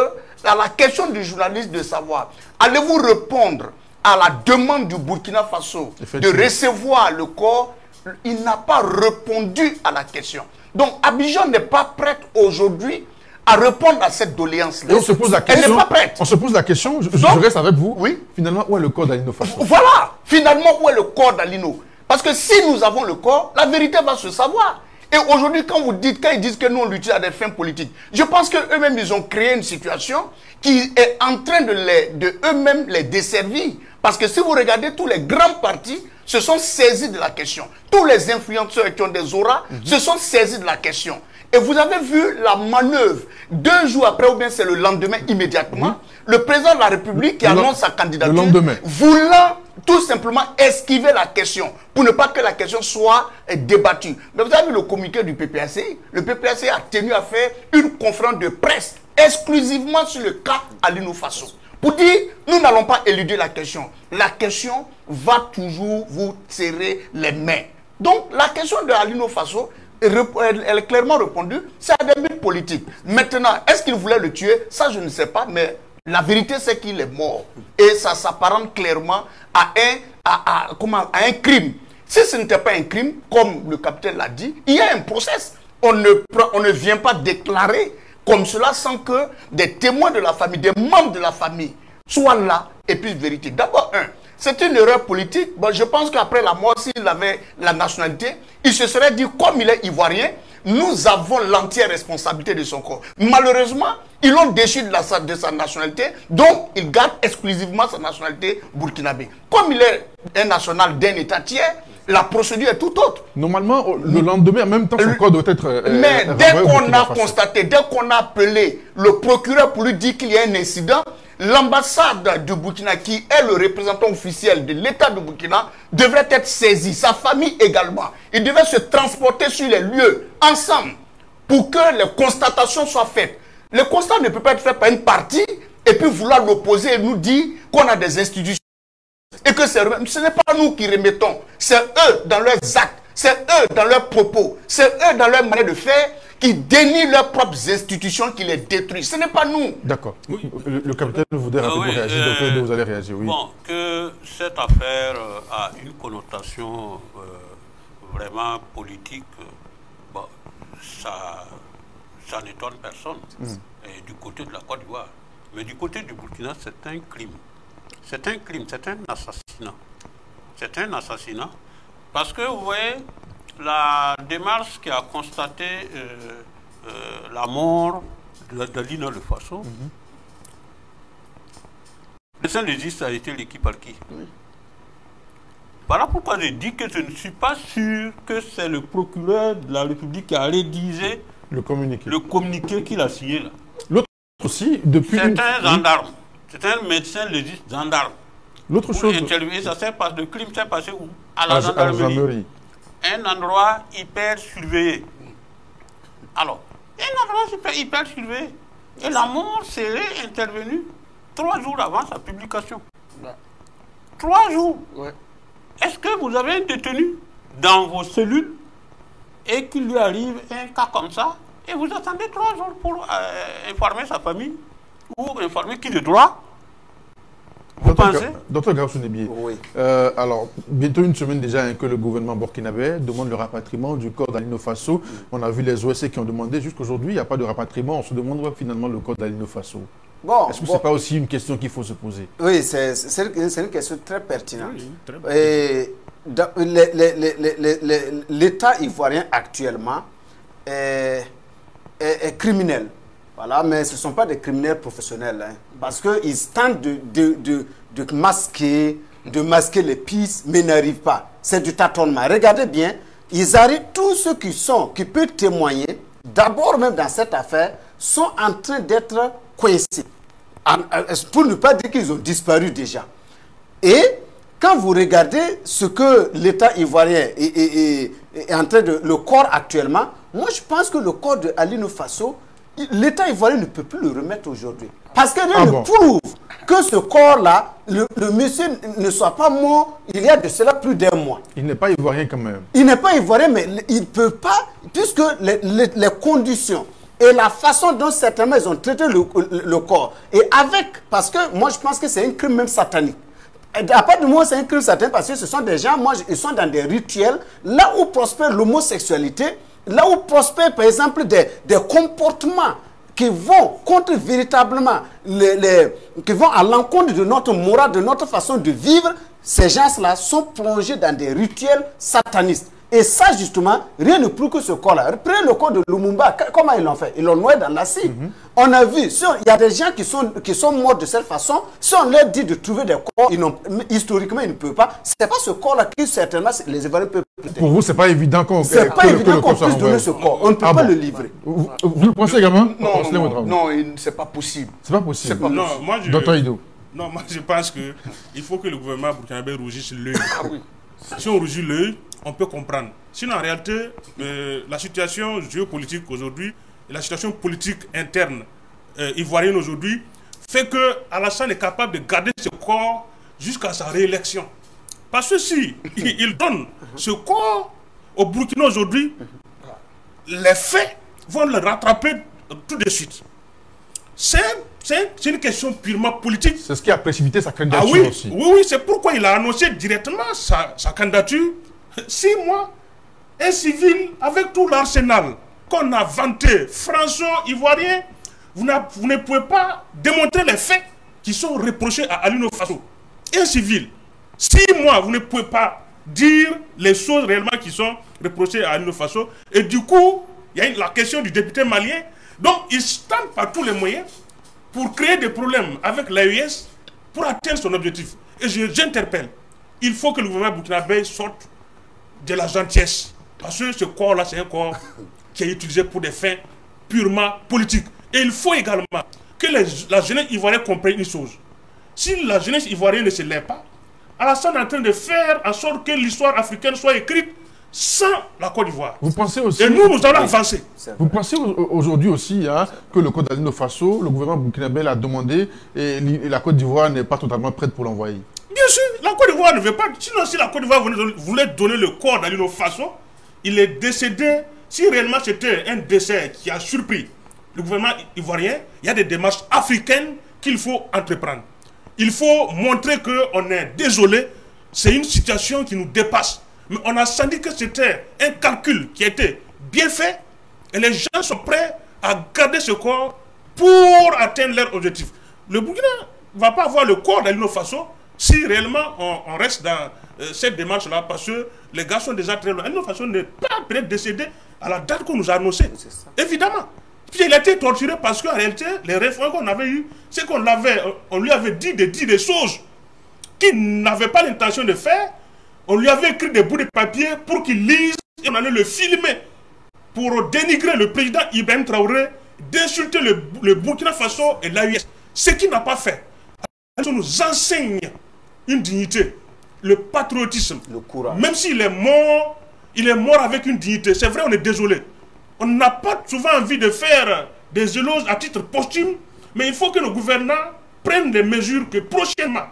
à la question du journaliste de savoir, allez-vous répondre à la demande du Burkina Faso de recevoir le corps, il n'a pas répondu à la question. Donc Abidjan n'est pas prête aujourd'hui à répondre à cette doléance-là. On se pose la question. Elle n'est pas prête. On se pose la question, je reste avec vous. Oui. Finalement, où est le corps d'Alino Faso? Voilà. Finalement, où est le corps d'Alino? Parce que si nous avons le corps, la vérité va se savoir. Et aujourd'hui, quand ils disent que nous, on l'utilise à des fins politiques, je pense qu'eux-mêmes, ils ont créé une situation qui est en train de eux-mêmes les desservir. Parce que si vous regardez, tous les grands partis se sont saisis de la question. Tous les influenceurs qui ont des auras se sont saisis de la question. Et vous avez vu la manœuvre 2 jours après, ou bien c'est le lendemain immédiatement, le président de la République qui annonce sa candidature, voulant tout simplement esquiver la question, pour ne pas que la question soit débattue. Mais vous avez vu le communiqué du PPACI. Le PPACI a tenu à faire une conférence de presse exclusivement sur le cas Alino Faso. Pour dire, nous n'allons pas éluder la question. La question va toujours vous serrer les mains. Donc, la question de Alino Faso, elle a clairement répondu, c'est à des buts politiques. Maintenant, est-ce qu'il voulait le tuer? Ça, je ne sais pas, mais la vérité, c'est qu'il est mort. Et ça s'apparente clairement à un crime. Si ce n'était pas un crime, comme le capitaine l'a dit, il y a un process. On ne vient pas déclarer comme cela sans que des témoins de la famille, des membres de la famille soient là et puissent vérifier. D'abord, c'est une erreur politique. Bon, je pense qu'après la mort, s'il avait la nationalité, il se serait dit, comme il est ivoirien, nous avons l'entière responsabilité de son corps. Malheureusement, ils l'ont déchu de sa nationalité, donc il garde exclusivement sa nationalité burkinabé. Comme il est un national d'un État tiers, la procédure est tout autre. Normalement, le lendemain, en même temps, son corps doit être... mais dès qu'on a constaté, dès qu'on a appelé le procureur pour lui dire qu'il y a un incident, l'ambassade du Burkina, qui est le représentant officiel de l'État du Burkina, devrait être saisie. Sa famille également. Ils devaient se transporter sur les lieux ensemble pour que les constatations soient faites. Le constat ne peut pas être fait par une partie et puis vouloir l'opposer et nous dire qu'on a des institutions. Et que ce n'est pas nous qui remettons. C'est eux dans leurs actes, c'est eux dans leurs propos, c'est eux dans leur manière de faire qui dénient leurs propres institutions, qui les détruisent. Ce n'est pas nous. D'accord. Oui. Le capitaine voudrait rapidement réagir, donc vous allez réagir, oui. Bon, que cette affaire a une connotation vraiment politique, bon, ça n'étonne personne. Et du côté de la Côte d'Ivoire. Mais du côté du Burkina, c'est un crime. C'est un crime, c'est un assassinat. C'est un assassinat. Parce que, vous voyez, la démarche qui a constaté la mort de Lina Le Faso, le sein légiste a été l'équipe Alki. Voilà pourquoi j'ai dit que je ne suis pas sûr que c'est le procureur de la République qui a rédigé le communiqué qu'il a signé là. L'autre aussi, depuis... C'est un gendarme. C'est un médecin légiste gendarme. L'autre chose... Ça s'est passé, le crime s'est passé où? À la gendarmerie. Un endroit hyper surveillé. Alors, un endroit hyper surveillé. Et la mort serait intervenue 3 jours avant sa publication. 3 jours. Ouais. Est-ce que vous avez un détenu dans vos cellules et qu'il lui arrive un cas comme ça et vous attendez 3 jours pour informer sa famille ou informer qui de droit? Vous pensez? Docteur Gaoussounebié, oui. Alors, bientôt une semaine déjà que le gouvernement burkinabé demande le rapatriement du corps d'Alino Faso. On a vu les OSC qui ont demandé, jusqu'aujourd'hui, il n'y a pas de rapatriement. On se demande finalement le corps d'Alino Faso. Bon, est-ce que ce n'est pas aussi une question qu'il faut se poser? Oui, c'est une question très pertinente. Oui, très l'État ivoirien actuellement est criminel. Voilà, mais ce ne sont pas des criminels professionnels, hein, parce qu'ils tentent de masquer les pistes, mais n'arrivent pas. C'est du tâtonnement. Regardez bien, ils arrivent, tous ceux qui peuvent témoigner, d'abord même dans cette affaire, sont en train d'être coincés. Pour ne pas dire qu'ils ont disparu déjà. Et quand vous regardez ce que l'État ivoirien est en train de... Le corps actuellement, moi je pense que le corps de Alino Faso, l'État ivoirien ne peut plus le remettre aujourd'hui. Parce que rien ne prouve que ce corps-là, le monsieur ne soit pas mort il y a de cela plus d'1 mois. Il n'est pas ivoirien quand même. Il n'est pas ivoirien, mais il ne peut pas, puisque les conditions et la façon dont certainement ils ont traité le corps, et parce que moi je pense que c'est un crime même satanique. À part du moment où c'est un crime satanique, parce que ce sont des gens, ils sont dans des rituels, là où prospère l'homosexualité, là où prospèrent, par exemple, des comportements qui vont contre véritablement, qui vont à l'encontre de notre morale, de notre façon de vivre, ces gens-là sont plongés dans des rituels satanistes. Et ça, justement, rien ne prouve que ce corps-là. Prenez le corps de Lumumba, comment ils l'ont fait? Ils l'ont noyé dans l'acide. On a vu, il y a des gens qui sont morts de cette façon. Si on leur dit de trouver des corps, historiquement, ils ne peuvent pas. Ce n'est pas ce corps-là qui, certainement, les Ivoiriens peuvent... Pour vous, ce n'est pas évident qu'on puisse donner ce corps. On ne peut pas le livrer. Vous le pensez également? Non, c'est pas possible. C'est pas possible. Non, moi, Docteur Ido. Non, moi, je pense qu'il faut que le gouvernement burkinabé rougisse l'œil. Si on rougit l'œil, on peut comprendre. Sinon, en réalité, la situation géopolitique aujourd'hui, la situation politique interne ivoirienne aujourd'hui, fait que Alassane est capable de garder ce corps jusqu'à sa réélection. Parce que si il donne ce corps au Burkina aujourd'hui, les faits vont le rattraper tout de suite. C'est une question purement politique. C'est ce qui a précipité sa candidature oui, aussi. Oui, c'est pourquoi il a annoncé directement sa candidature. 6 mois, un civil avec tout l'arsenal qu'on a vanté, franco-ivoirien, vous ne pouvez pas démontrer les faits qui sont reprochés à Alino Faso. Un civil, 6 mois, vous ne pouvez pas dire les choses réellement qui sont reprochées à Alino Faso. Et du coup, il y a la question du député malien. Donc, il tente par tous les moyens pour créer des problèmes avec l'AES pour atteindre son objectif. Et j'interpelle. Il faut que le gouvernement burkinabé sorte de la gentillesse. Parce que ce corps-là, c'est un corps qui est utilisé pour des fins purement politiques. Et il faut également que la jeunesse ivoirienne comprenne une chose. Si la jeunesse ivoirienne ne se lève pas, Alassane est en train de faire en sorte que l'histoire africaine soit écrite sans la Côte d'Ivoire. Vous pensez aussi... Et nous allons avancer. Vous pensez aujourd'hui aussi hein, que le Code d'Alino Faso, le gouvernement burkinabé l'a demandé et la Côte d'Ivoire n'est pas totalement prête pour l'envoyer? Bien sûr, la Côte d'Ivoire ne veut pas. Sinon, si la Côte d'Ivoire voulait donner le corps d'Alino Faso, il est décédé. Si réellement c'était un décès qui a surpris le gouvernement ivoirien, il y a des démarches africaines qu'il faut entreprendre. Il faut montrer qu'on est désolé. C'est une situation qui nous dépasse. Mais on a senti que c'était un calcul qui a été bien fait et les gens sont prêts à garder ce corps pour atteindre leur objectif. Le Burkina ne va pas avoir le corps d'Alino Faso si réellement on reste dans cette démarche-là parce que les gars sont déjà très loin. Alino Faso n'est pas peut-être décédé à la date qu'on nous a annoncée. Évidemment. Puis il a été torturé parce qu'en réalité, les réformes qu'on avait eues, c'est qu'on lui avait dit de dire des choses qu'il n'avait pas l'intention de faire. On lui avait écrit des bouts de papier pour qu'il lise et on allait le filmer pour dénigrer le président Ibrahim Traoré, d'insulter le Burkina Faso et l'AES. Ce qu'il n'a pas fait. On nous enseigne une dignité, le patriotisme. Le courage. Même s'il est mort avec une dignité. C'est vrai, on est désolé. On n'a pas souvent envie de faire des éloges à titre posthume, mais il faut que nos gouvernants prennent des mesures que prochainement,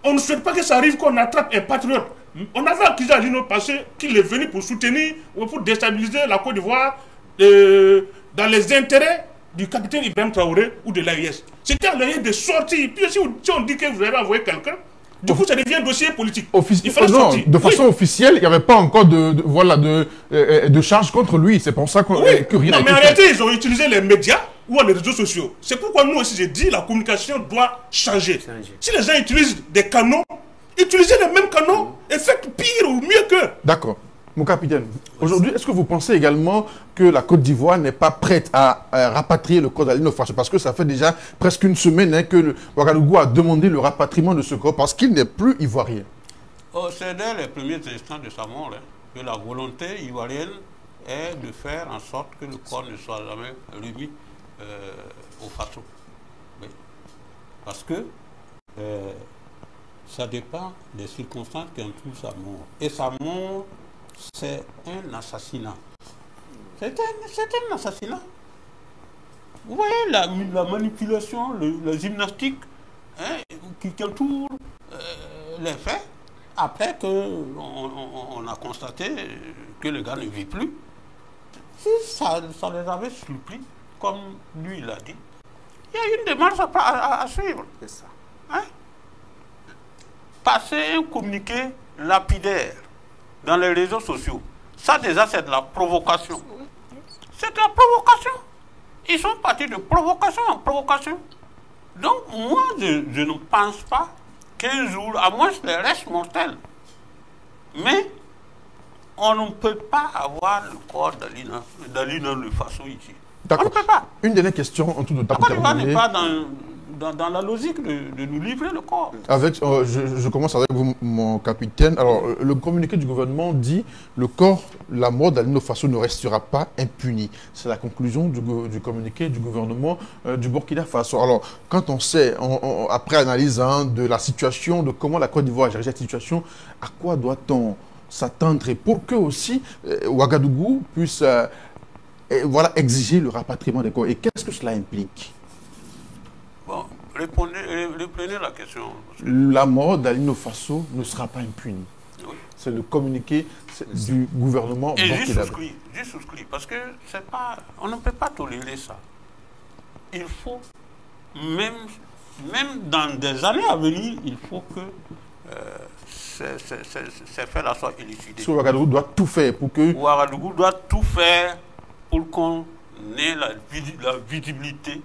on ne souhaite pas que ça arrive qu'on attrape un patriote. On avait accusé Alino passé qu'il est venu pour soutenir ou pour déstabiliser la Côte d'Ivoire dans les intérêts du capitaine Ibrahim Traoré ou de l'AES. C'était à l'AES de sortir. Puis si on dit que vous avez envoyé quelqu'un, du coup ça devient un dossier politique. Il fallait sortir. De façon officielle, il n'y avait pas encore de charge contre lui. C'est pour ça que rien n'a été fait. Mais en réalité, ils ont utilisé les médias ou les réseaux sociaux. C'est pourquoi nous aussi, j'ai dit, la communication doit changer. Si les gens utilisent des canaux, utilisez les mêmes canaux et faites pire ou mieux qu'eux. D'accord. Mon capitaine, aujourd'hui, est-ce que vous pensez également que la Côte d'Ivoire n'est pas prête à rapatrier le corps d'Alino Faso? Parce que ça fait déjà presque une semaine hein, que Ouagadougou a demandé le rapatriement de ce corps parce qu'il n'est plus ivoirien. Oh, c'est dès les premiers instants de sa mort hein, que la volonté ivoirienne est de faire en sorte que le corps ne soit jamais remis au Faso. Oui. Parce que ça dépend des circonstances qui entourent sa mort. Et sa mort, c'est un assassinat. C'est un assassinat. Vous voyez la manipulation, la gymnastique hein, qui entoure les faits. Après qu'on a constaté que le gars ne vit plus, si ça les avait surpris, comme lui l'a dit, il y a une démarche à suivre. C'est ça. Hein? Passer un communiqué lapidaire dans les réseaux sociaux, ça déjà c'est de la provocation. C'est de la provocation. Ils sont partis de provocation en provocation. Donc moi je ne pense pas qu'un jour, à moins que les restes mortels, mais on ne peut pas avoir le corps d'Alino Faso ici. On ne peut pas. Une dernière question en tout de temps. La Côte d'Ivoire n'est pas dans la logique de nous livrer le corps. Je commence avec vous, mon capitaine. Alors, le communiqué du gouvernement dit le corps, la mort d'Alino Faso ne restera pas impuni. C'est la conclusion du communiqué du gouvernement du Burkina Faso. Alors, quand on sait, après analyse hein, de la situation, de comment la Côte d'Ivoire gère cette situation, à quoi doit-on s'attendre pour que aussi Ouagadougou puisse exiger le rapatriement des corps? Et qu'est-ce que cela implique? Bon, reprenez la question. La mort d'Alino Faso ne sera pas impunie. Oui. C'est le communiqué du gouvernement Et burkinabé. j'y souscris, parce que c'est pas, on ne peut pas tolérer ça. Il faut, même dans des années à venir, il faut que ces faits-là soient élucidés. So, Ouagadougou doit tout faire pour que... Ouagadougou doit tout faire pour qu'on ait la visibilité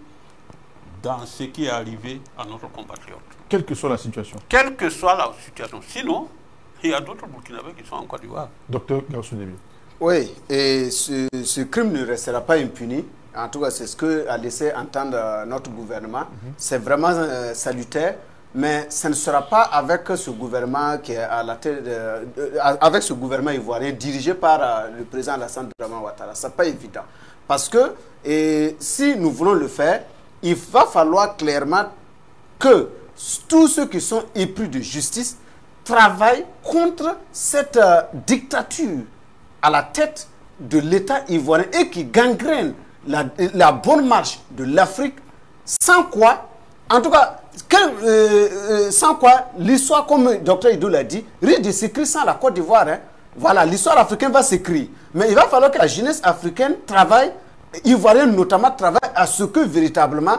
dans ce qui est arrivé à notre compatriote. Quelle que soit la situation. Quelle que soit la situation. Sinon, il y a d'autres Burkinabés qui sont en Côte d'Ivoire. Docteur Gaussou Ndébi. Oui, et ce crime ne restera pas impuni. En tout cas, c'est ce que a laissé entendre notre gouvernement. C'est vraiment salutaire, mais ce ne sera pas avec ce gouvernement qui est à la tête, avec ce gouvernement ivoirien dirigé par le président Alassane Dramane Ouattara. Ce n'est pas évident. Parce que si nous voulons le faire, il va falloir clairement que tous ceux qui sont épris de justice travaillent contre cette dictature à la tête de l'État ivoirien et qui gangrène la bonne marche de l'Afrique, sans quoi, en tout cas, sans quoi l'histoire, comme le docteur Ido l'a dit, risque de s'écrire sans la Côte d'Ivoire. Hein. Voilà, l'histoire africaine va s'écrire. Mais il va falloir que la jeunesse africaine travaille, ivoirienne notamment, travaille à ce que véritablement,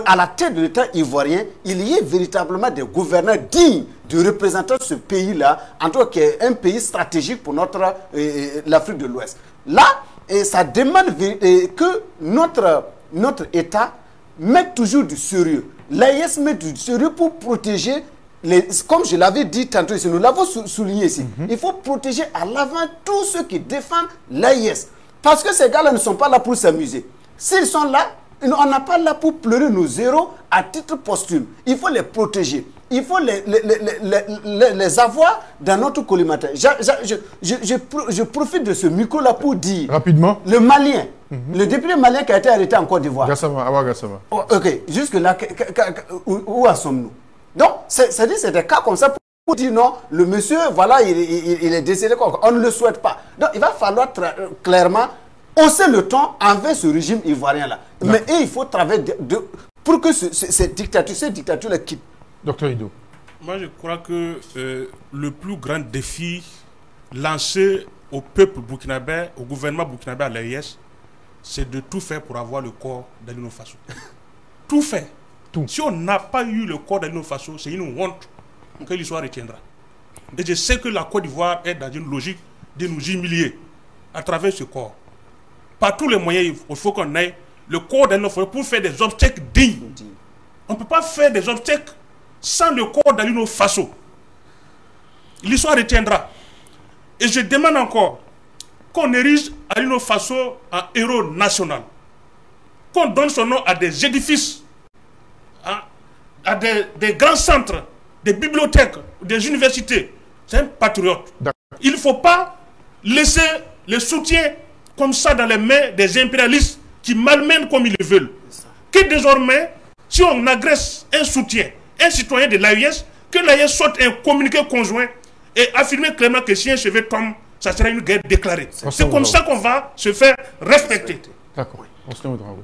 à la tête de l'État ivoirien, il y ait véritablement des gouverneurs dignes de représenter ce pays-là, en tout cas qui est un pays stratégique pour l'Afrique de l'Ouest. Là, ça demande que notre État mette toujours du sérieux. L'AIS met du sérieux pour protéger, comme je l'avais dit tantôt ici, nous l'avons souligné ici, il faut protéger à l'avant tous ceux qui défendent l'AIS. Parce que ces gars-là ne sont pas là pour s'amuser. S'ils sont là, on n'a pas là pour pleurer nos héros à titre posthume. Il faut les protéger. Il faut les avoir dans notre collimateur. Je profite de ce micro-là pour dire... Rapidement. Le Malien, le député malien qui a été arrêté en Côte d'Ivoire. Gassama, Awa Gassama. Oh, ok, jusque-là, où en sommes-nous? Donc, c'est des cas comme ça pour dire non, le monsieur, voilà, il est décédé. On ne le souhaite pas. Donc, il va falloir clairement hausser le ton envers ce régime ivoirien-là. Mais il faut travailler pour que cette dictature-là quitte. Docteur Ido. Moi, je crois que le plus grand défi lancé au peuple burkinabé, au gouvernement burkinabé, à l'AIS, c'est de tout faire pour avoir le corps d'Alino Faso. Tout faire. Tout. Si on n'a pas eu le corps d'Alino Faso, c'est une honte que l'histoire retiendra. Et je sais que la Côte d'Ivoire est dans une logique de nous humilier à travers ce corps. Par tous les moyens, il faut qu'on ait le corps d'Alino Faso pour faire des obstacles dignes. On ne peut pas faire des obstacles sans le corps d'Alino Faso. L'histoire retiendra. Et je demande encore qu'on érige Alino Faso en héros national. Qu'on donne son nom à des édifices, à des grands centres, des bibliothèques, des universités. C'est un patriote. Il ne faut pas laisser le soutien comme ça dans les mains des impérialistes qui malmènent comme ils le veulent. Que désormais, si on agresse un soutien, un citoyen de l'AIS, que l'AIS sorte un communiqué conjoint et affirmer clairement que si un cheveu tombe, ça sera une guerre déclarée. C'est comme ça qu'on va se faire respecter. D'accord.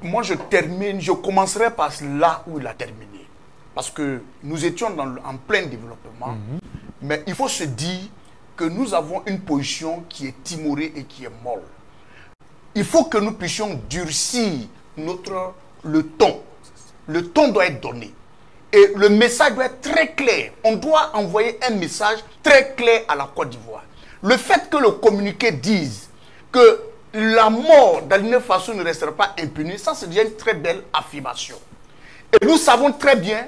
Moi, je commencerai par là où il a terminé. Parce que nous étions en plein développement. Mais il faut se dire que nous avons une position qui est timorée et qui est molle. Il faut que nous puissions durcir le ton. Le ton doit être donné. Et le message doit être très clair. On doit envoyer un message très clair à la Côte d'Ivoire. Le fait que le communiqué dise que la mort d'Alino Faso ne restera pas impunie, ça c'est déjà une très belle affirmation. Et nous savons très bien,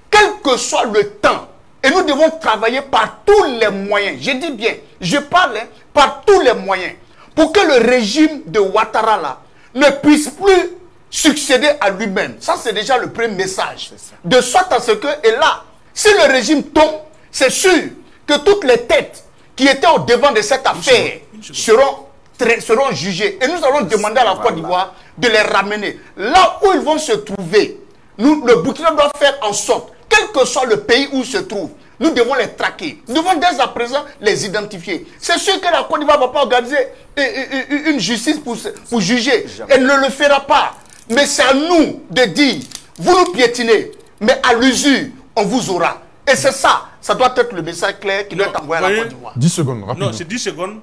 quel que soit le temps, et nous devons travailler par tous les moyens, je dis bien, je parle par tous les moyens, pour que le régime de Ouattara là, ne puisse plus succéder à lui-même. Ça, c'est déjà le premier message. De sorte à ce que, et là, si le régime tombe, c'est sûr que toutes les têtes qui étaient au devant de cette affaire seront jugées. Et nous allons demander à la Côte d'Ivoire de les ramener. Là où ils vont se trouver, le Burkina doit faire en sorte, quel que soit le pays où ils se trouvent, nous devons les traquer. Nous devons dès à présent les identifier. C'est sûr que la Côte d'Ivoire ne va pas organiser une justice pour juger. Elle ne le fera pas. Mais c'est à nous de dire, vous nous piétinez, mais à l'usure, on vous aura. Et c'est ça doit être le message clair qui doit être envoyé à la Côte d'Ivoire. 10 secondes, rapidement. Non, c'est 10 secondes.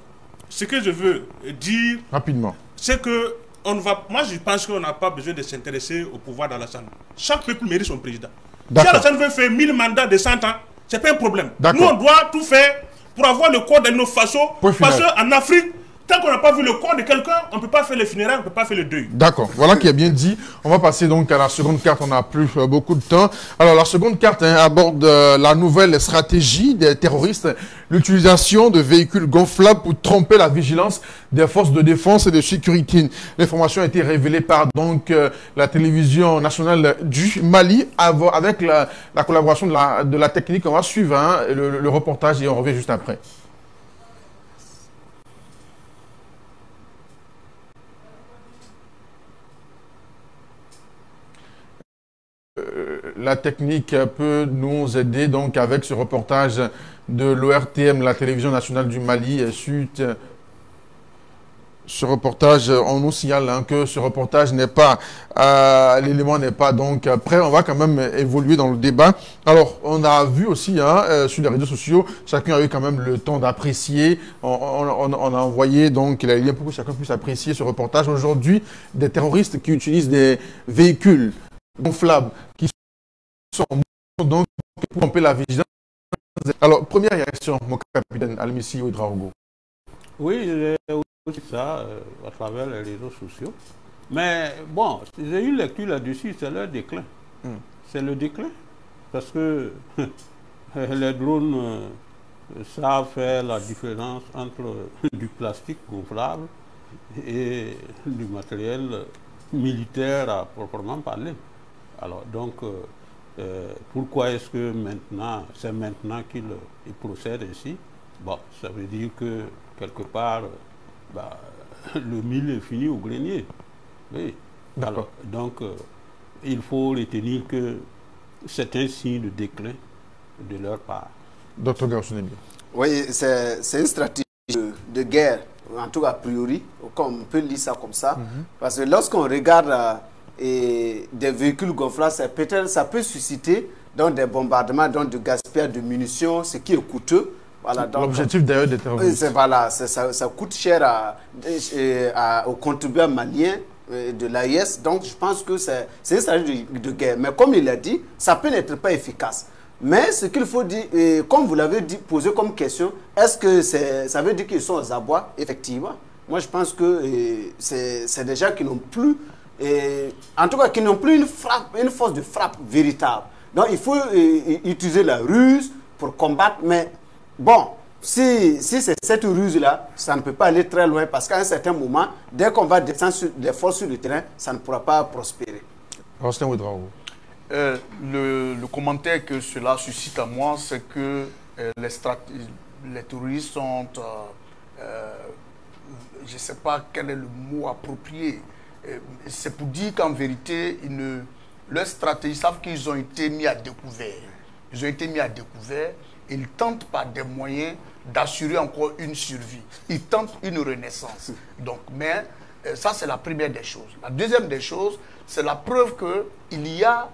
Ce que je veux dire, Rapidement. c'est que moi, je pense qu'on n'a pas besoin de s'intéresser au pouvoir d'Alassane. Chaque peuple mérite son président. Si D'accord. Alassane veut faire 1000 mandats de 100 ans, c'est pas un problème. D'accord. Nous, on doit tout faire pour avoir le corps de nos Faso. Point Parce final. qu'en Afrique, tant qu'on n'a pas vu le corps de quelqu'un, on ne peut pas faire les funérailles, on ne peut pas faire le deuil. D'accord, voilà qui est bien dit. On va passer donc à la seconde carte, on n'a plus beaucoup de temps. Alors la seconde carte aborde la nouvelle stratégie des terroristes, l'utilisation de véhicules gonflables pour tromper la vigilance des forces de défense et de sécurité. L'information a été révélée par donc la télévision nationale du Mali avec la collaboration de la technique. On va suivre le reportage et on revient juste après. La technique peut nous aider donc avec ce reportage de l'ORTM, la télévision nationale du Mali. Suite ce reportage, on nous signale que ce reportage n'est pas, l'élément n'est pas donc prêt. On va quand même évoluer dans le débat. Alors, on a vu aussi sur les réseaux sociaux, chacun a eu quand même le temps d'apprécier. On a envoyé donc les liens pour que chacun puisse apprécier ce reportage. Aujourd'hui, des terroristes qui utilisent des véhicules gonflables qui sont donc pour tromper la vigilance. Alors, première réaction, mon capitaine Almissi Ouedraogo. Oui, j'ai aussi ça à travers les réseaux sociaux. Mais bon, j'ai eu une lecture là-dessus, c'est leur déclin. C'est le déclin. Parce que les drones savent faire la différence entre du plastique gonflable et du matériel militaire à proprement parler. Alors donc, pourquoi est-ce que c'est maintenant qu'ils procèdent ainsi? Bon, ça veut dire que quelque part, le mille est fini au grenier. Oui. Alors, donc, il faut retenir que c'est un signe de déclin de leur part. Dr Gaoussounembi. Oui, c'est une stratégie de guerre, en tout cas a priori, on peut lire ça comme ça. Parce que lorsqu'on regarde des véhicules gonflables, peut-être ça peut susciter donc, des bombardements, donc de gaspillage de munitions, ce qui est coûteux. Voilà, l'objectif d'ailleurs des terroristes. Voilà, ça coûte cher aux contribuables maliens de l'AIS. Donc je pense que c'est une stratégie de guerre. Mais comme il l'a dit, ça peut n'être pas efficace. Mais ce qu'il faut dire, comme vous l'avez posé comme question, est-ce que ça veut dire qu'ils sont aux abois? Effectivement. Moi je pense que c'est des gens qui n'ont plus, en tout cas qui n'ont plus une force de frappe véritable. Donc il faut utiliser la ruse pour combattre, mais bon, si c'est cette ruse-là, ça ne peut pas aller très loin parce qu'à un certain moment, dès qu'on va descendre les forces sur le terrain, ça ne pourra pas prospérer. Le commentaire que cela suscite à moi, c'est que les terroristes sont, je ne sais pas quel est le mot approprié, c'est pour dire qu'en vérité, leurs stratégies savent qu'ils ont été mis à découvert. Ils ont été mis à découvert. Ils tentent par des moyens d'assurer encore une survie. Ils tentent une renaissance. Donc, mais ça, c'est la première des choses. La deuxième des choses, c'est la preuve qu'il y a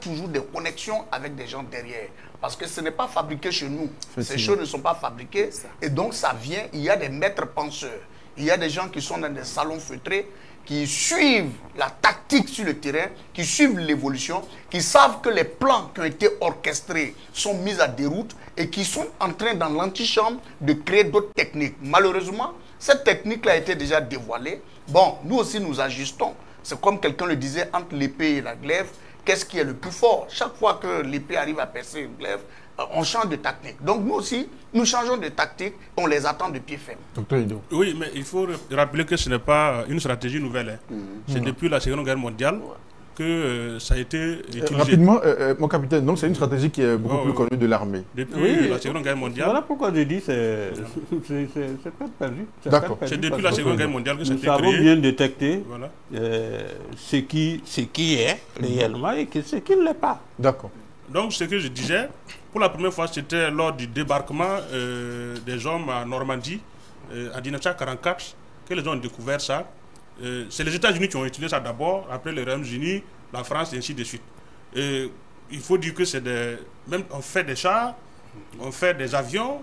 toujours des connexions avec des gens derrière. Parce que ce n'est pas fabriqué chez nous. Ces choses ne sont pas fabriquées. Et donc, ça vient, il y a des maîtres penseurs. Il y a des gens qui sont dans des salons feutrés, qui suivent la tactique sur le terrain, qui suivent l'évolution, qui savent que les plans qui ont été orchestrés sont mis à déroute et qui sont en train, dans l'antichambre, de créer d'autres techniques. Malheureusement, cette technique-là a été déjà dévoilée. Bon, nous aussi, nous ajustons. C'est comme quelqu'un le disait, entre l'épée et la glaive, qu'est-ce qui est le plus fort? Chaque fois que l'épée arrive à percer une glaive, on change de tactique. Donc nous aussi, nous changeons de tactique, on les attend de pied ferme. Docteur Ido. Oui, mais il faut rappeler que ce n'est pas une stratégie nouvelle. C'est depuis la Seconde Guerre mondiale que ça a été utilisé. Rapidement, mon capitaine, donc c'est une stratégie qui est beaucoup plus connue de l'armée. Depuis la Seconde Guerre mondiale. Voilà pourquoi je dis c'est pas perdu. D'accord. C'est depuis la Seconde Guerre mondiale que ça a été créé. Nous savons bien détecter voilà. ce qui est réellement et ce qui ne l'est pas. D'accord. Donc ce que je disais, pour la première fois, c'était lors du débarquement des hommes à Normandie en 1944 que les gens ont découvert ça. C'est les États-Unis qui ont utilisé ça d'abord, après les Royaumes-Unis, la France et ainsi de suite. Et il faut dire que c'est des... Même on fait des chars, on fait des avions,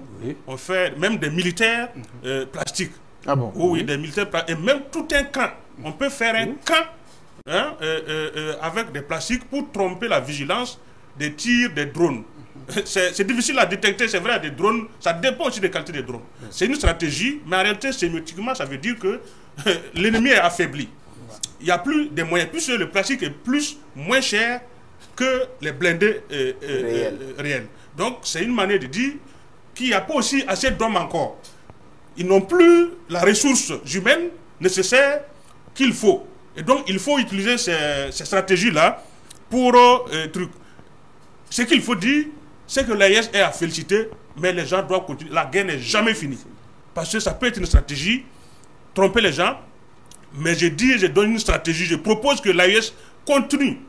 on fait même des militaires plastiques. Ah bon? Oui, des militaires plastiques. Et même tout un camp. On peut faire un camp avec des plastiques pour tromper la vigilance des tirs des drones. C'est difficile à détecter, c'est vrai, des drones, ça dépend aussi des qualités des drones. C'est une stratégie, mais en réalité, sémiotiquement, ça veut dire que l'ennemi est affaibli. Il n'y a plus de moyens, puisque le plastique est moins cher que les blindés réels. Donc, c'est une manière de dire qu'il n'y a pas aussi assez d'hommes encore. Ils n'ont plus la ressource humaine nécessaire qu'il faut. Et donc, il faut utiliser ces stratégies-là pour truc. Ce qu'il faut dire, c'est que l'AIS est à féliciter, mais les gens doivent continuer. La guerre n'est jamais finie. Parce que ça peut être une stratégie, tromper les gens, mais je donne une stratégie, je propose que l'AIS continue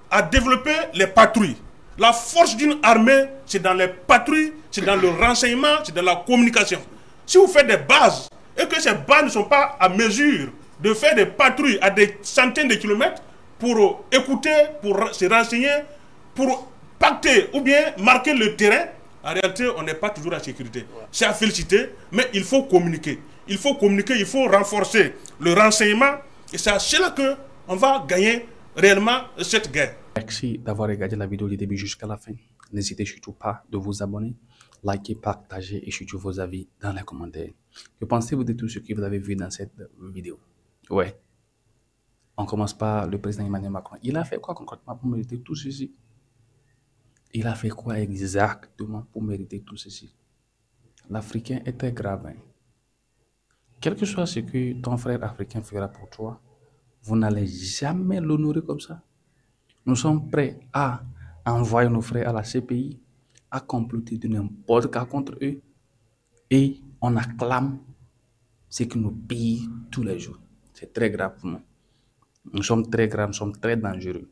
à développer les patrouilles. La force d'une armée, c'est dans les patrouilles, c'est dans le renseignement, c'est dans la communication. Si vous faites des bases, et que ces bases ne sont pas à mesure de faire des patrouilles à des centaines de kilomètres pour écouter, pour se renseigner, pour pacter ou bien marquer le terrain, en réalité, on n'est pas toujours en sécurité. C'est à féliciter, mais il faut communiquer. Il faut communiquer, il faut renforcer le renseignement. Et c'est à cela qu'on va gagner réellement cette guerre. Merci d'avoir regardé la vidéo du début jusqu'à la fin. N'hésitez surtout pas de vous abonner, liker, partager et surtout vos avis dans les commentaires. Que pensez-vous de tout ce que vous avez vu dans cette vidéo? Ouais. On commence par le président Emmanuel Macron. Il a fait quoi concrètement pour mériter tout ceci? Il a fait quoi exactement pour mériter tout ceci? L'Africain est très grave. Hein? Quel que soit ce que ton frère africain fera pour toi, vous n'allez jamais l'honorer comme ça. Nous sommes prêts à envoyer nos frères à la CPI, à comploter de n'importe quoi contre eux, et on acclame ce que nous pillons tous les jours. C'est très grave pour nous. Nous sommes très graves, nous sommes très dangereux.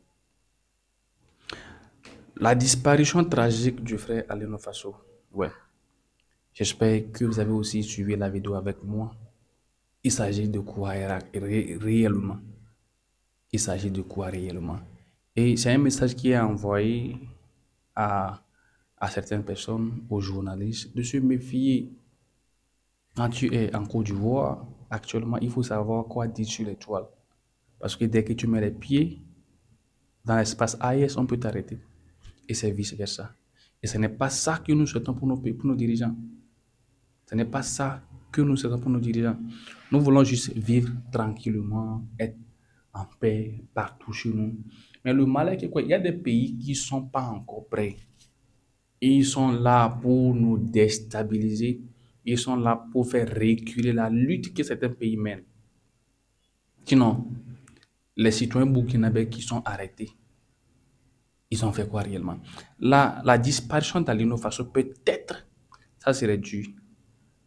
La disparition tragique du frère Alino Faso. Ouais. J'espère que vous avez aussi suivi la vidéo avec moi. Il s'agit de quoi réellement? Il s'agit de quoi réellement? Et c'est un message qui est envoyé à certaines personnes, aux journalistes, de se méfier. Quand tu es en Côte d'Ivoire, actuellement, il faut savoir quoi dire sur l'étoile. Parce que dès que tu mets les pieds dans l'espace AES, on peut t'arrêter. Et c'est vice-versa. Et ce n'est pas ça que nous souhaitons pour nos dirigeants. Ce n'est pas ça que nous souhaitons pour nos dirigeants. Nous voulons juste vivre tranquillement, être en paix partout chez nous. Mais le mal est que quoi? Il y a des pays qui ne sont pas encore prêts. Ils sont là pour nous déstabiliser. Ils sont là pour faire reculer la lutte que certains pays mènent. Sinon, les citoyens burkinabés qui sont arrêtés, ils ont fait quoi réellement? La disparition d'Alino Faso, peut-être, ça serait dû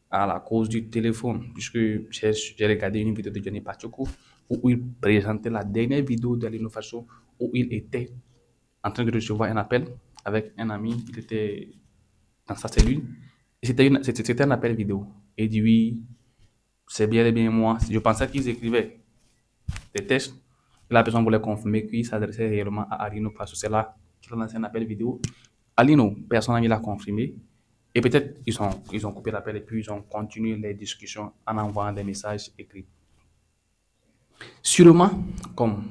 à la cause du téléphone, puisque j'ai regardé une vidéo de Johnny Pachoko où il présentait la dernière vidéo d'Alino Faso où il était en train de recevoir un appel avec un ami, il était dans sa cellule, et c'était un appel vidéo. Et il dit oui, c'est bien et bien moi. Je pensais qu'ils écrivaient des textes. La personne voulait confirmer qu'il s'adressait réellement à Alino Faso. C'est là qu'il a lancé un appel vidéo. Alino, personne l'a confirmé. Et peut-être ils ont coupé l'appel et puis ils ont continué les discussions en envoyant des messages écrits. Sûrement, comme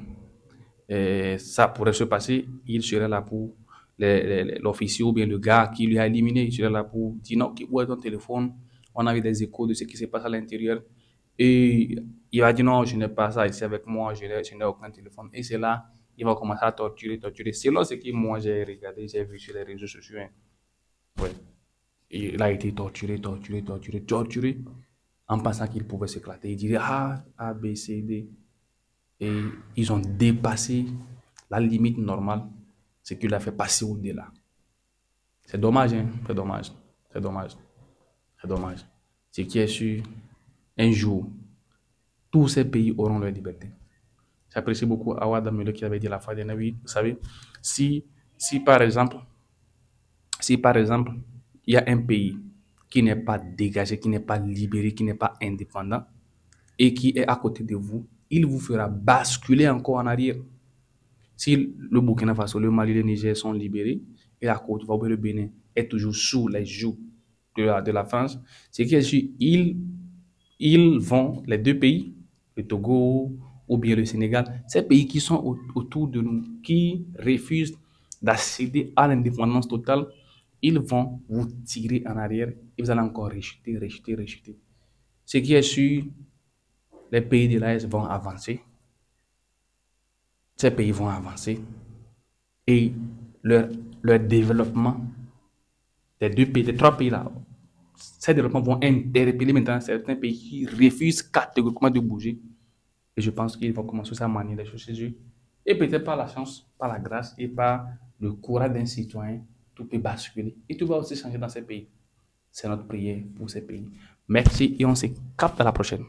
ça pourrait se passer, il serait là pour l'officier ou bien le gars qui lui a éliminé. Il serait là pour dire non, où est ton téléphone? On a eu des échos de ce qui se passe à l'intérieur. Et il va dire non, je n'ai pas ça ici avec moi, je n'ai aucun téléphone. Et c'est là, il va commencer à torturer. C'est là ce que moi j'ai regardé, j'ai vu sur les réseaux sociaux. Hein. Ouais. Et il a été torturé, en pensant qu'il pouvait s'éclater. Il dirait A, B, C, D. Et ils ont dépassé la limite normale, ce qui l'a fait passer au-delà. C'est dommage, hein? C'est dommage. Ce qui est sûr, un jour, tous ces pays auront leur liberté. J'apprécie beaucoup Awad Amelo qui avait dit la fois dernière, oui, vous savez, si par exemple, il y a un pays qui n'est pas dégagé, qui n'est pas libéré, qui n'est pas indépendant, et qui est à côté de vous, il vous fera basculer encore en arrière. Si le Burkina Faso, le Mali, le Niger sont libérés et la Côte d'Ivoire et le Bénin est toujours sous les joues de la France, c'est qu'ils vont, les deux pays, le Togo ou bien le Sénégal, ces pays qui sont autour de nous, qui refusent d'accéder à l'indépendance totale, ils vont vous tirer en arrière et vous allez encore rechuter. Ce qui est sûr, les pays de l'Est vont avancer. Ces pays vont avancer et leur développement des deux pays, des trois pays-là, ces développements vont interpeller maintenant certains pays qui refusent catégoriquement de bouger. Et je pense qu'ils vont commencer à manier les choses chez eux. Et peut-être par la chance, par la grâce et par le courage d'un citoyen, tout peut basculer et tout va aussi changer dans ces pays. C'est notre prière pour ces pays. Merci et on se capte à la prochaine.